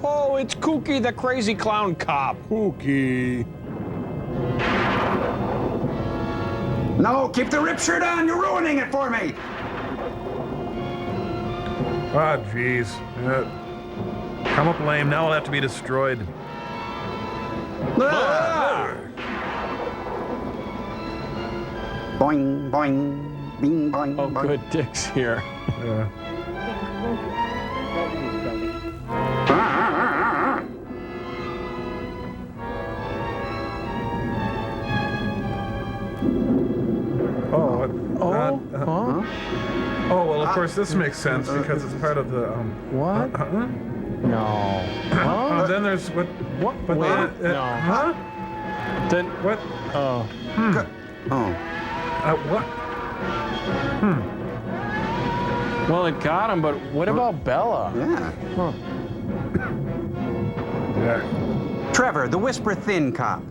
Oh, it's Kooky, the crazy clown cop. Kooky. No, keep the rip shirt on. You're ruining it for me. Ah, jeez. Come up lame. Now I'll have to be destroyed. Boing, boing, bing, boing, Oh, boing. good, Dick's here. Yeah. Oh, well, of course, this makes sense because it's part of the, What? No. Oh, then there's what? But Wait, then, no. Huh? Then, What? oh. Oh. What? Well, it got him, but what about Bella? Yeah. Huh. Yeah. Trevor, the whisper thin cop.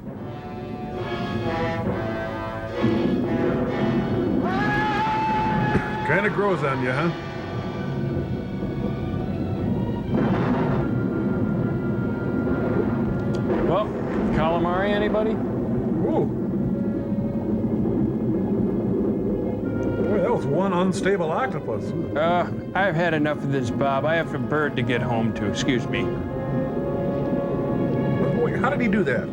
Kind of grows on you, huh? Well, calamari, anybody? Ooh. Boy, that was one unstable octopus. I've had enough of this, Bob. I have a bird to get home to. Excuse me. Wait, how did he do that?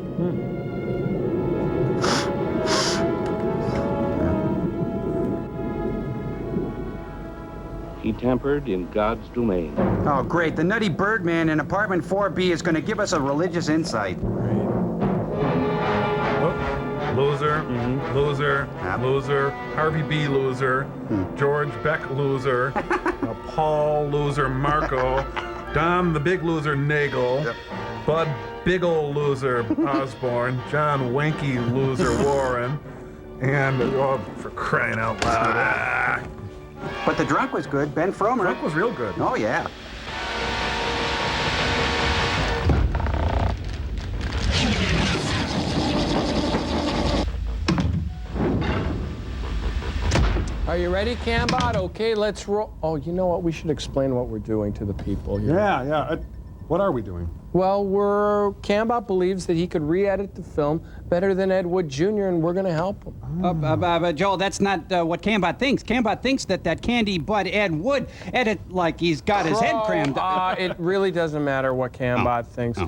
He tampered in God's domain. Oh, great. The nutty Birdman in apartment 4B is going to give us a religious insight. Oh, loser, loser, loser, Harvey B. loser, George Beck loser, Paul loser Marco, Don the big loser Nagel, Bud big ol' loser Osborne, John wanky loser Warren, and, oh, for crying out loud. But the drunk was good. Ben Fromer. Drunk was real good. Oh, yeah. Are you ready, Cambot? Okay, let's roll. Oh, you know what? We should explain what we're doing to the people here. Yeah. What are we doing? Well, Cambot believes that he could re-edit the film better than Ed Wood Jr., and we're going to help him. Joel, that's not what Cambot thinks. Cambot thinks that candy butt Ed Wood edit like he's got his head crammed. It really doesn't matter what Cambot thinks.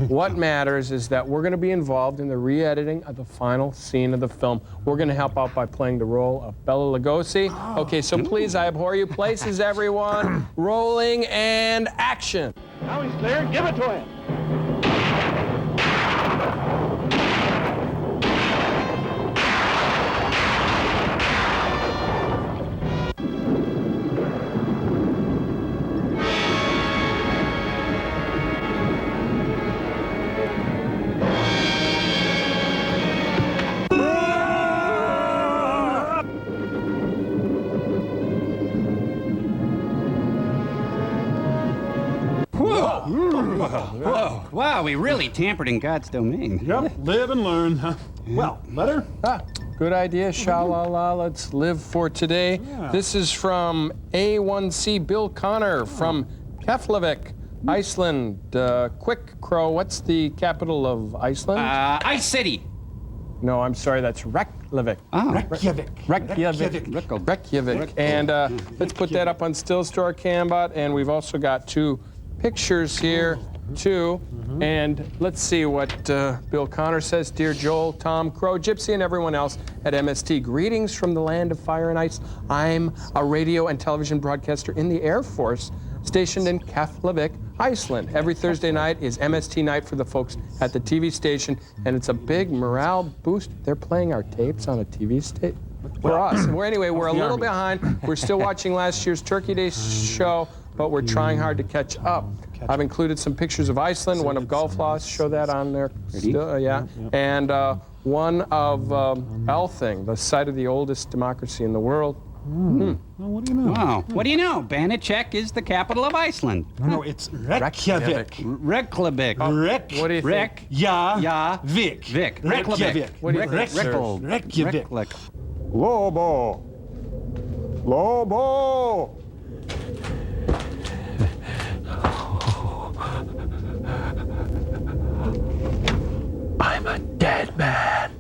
What matters is that we're going to be involved in the re-editing of the final scene of the film. We're going to help out by playing the role of Bela Lugosi. Okay, so please, I abhor you. Places, everyone. Rolling and action. Now he's clear. Give it to him. Wow, we really tampered in God's domain. Yep, live and learn, huh? Well, letter? Good idea, sha-la-la. Let's live for today. Yeah. This is from A1C Bill Connor from Keflavik, Iceland. Quick, Crow, what's the capital of Iceland? Ice City. No, I'm sorry, that's Reykjavik. Oh. Reykjavik. And let's put that up on stills to our Cambot. And we've also got two pictures here, too. And let's see what Bill Connor says. Dear Joel, Tom, Crow, Gypsy, and everyone else at MST. Greetings from the land of fire and ice. I'm a radio and television broadcaster in the Air Force, stationed in Keflavik, Iceland. Every Thursday night is MST night for the folks at the TV station, and it's a big morale boost. They're playing our tapes on a TV station for us. Anyway, we're a little behind. We're still watching last year's Turkey Day show, but we're trying hard to catch up. I've included some pictures of Iceland, one of Gulf Loss, show that on there, still, and one of Elthing, the site of the oldest democracy in the world. Well, what do you know? Wow. What do you know? Banachek is the capital of Iceland. No, it's Reykjavik. Reykjavik. What do you think? Reykjavik. Vic. Reykjavik. What do you think, sir? Reykjavik. Lobo! Lobo! I'm a dead man.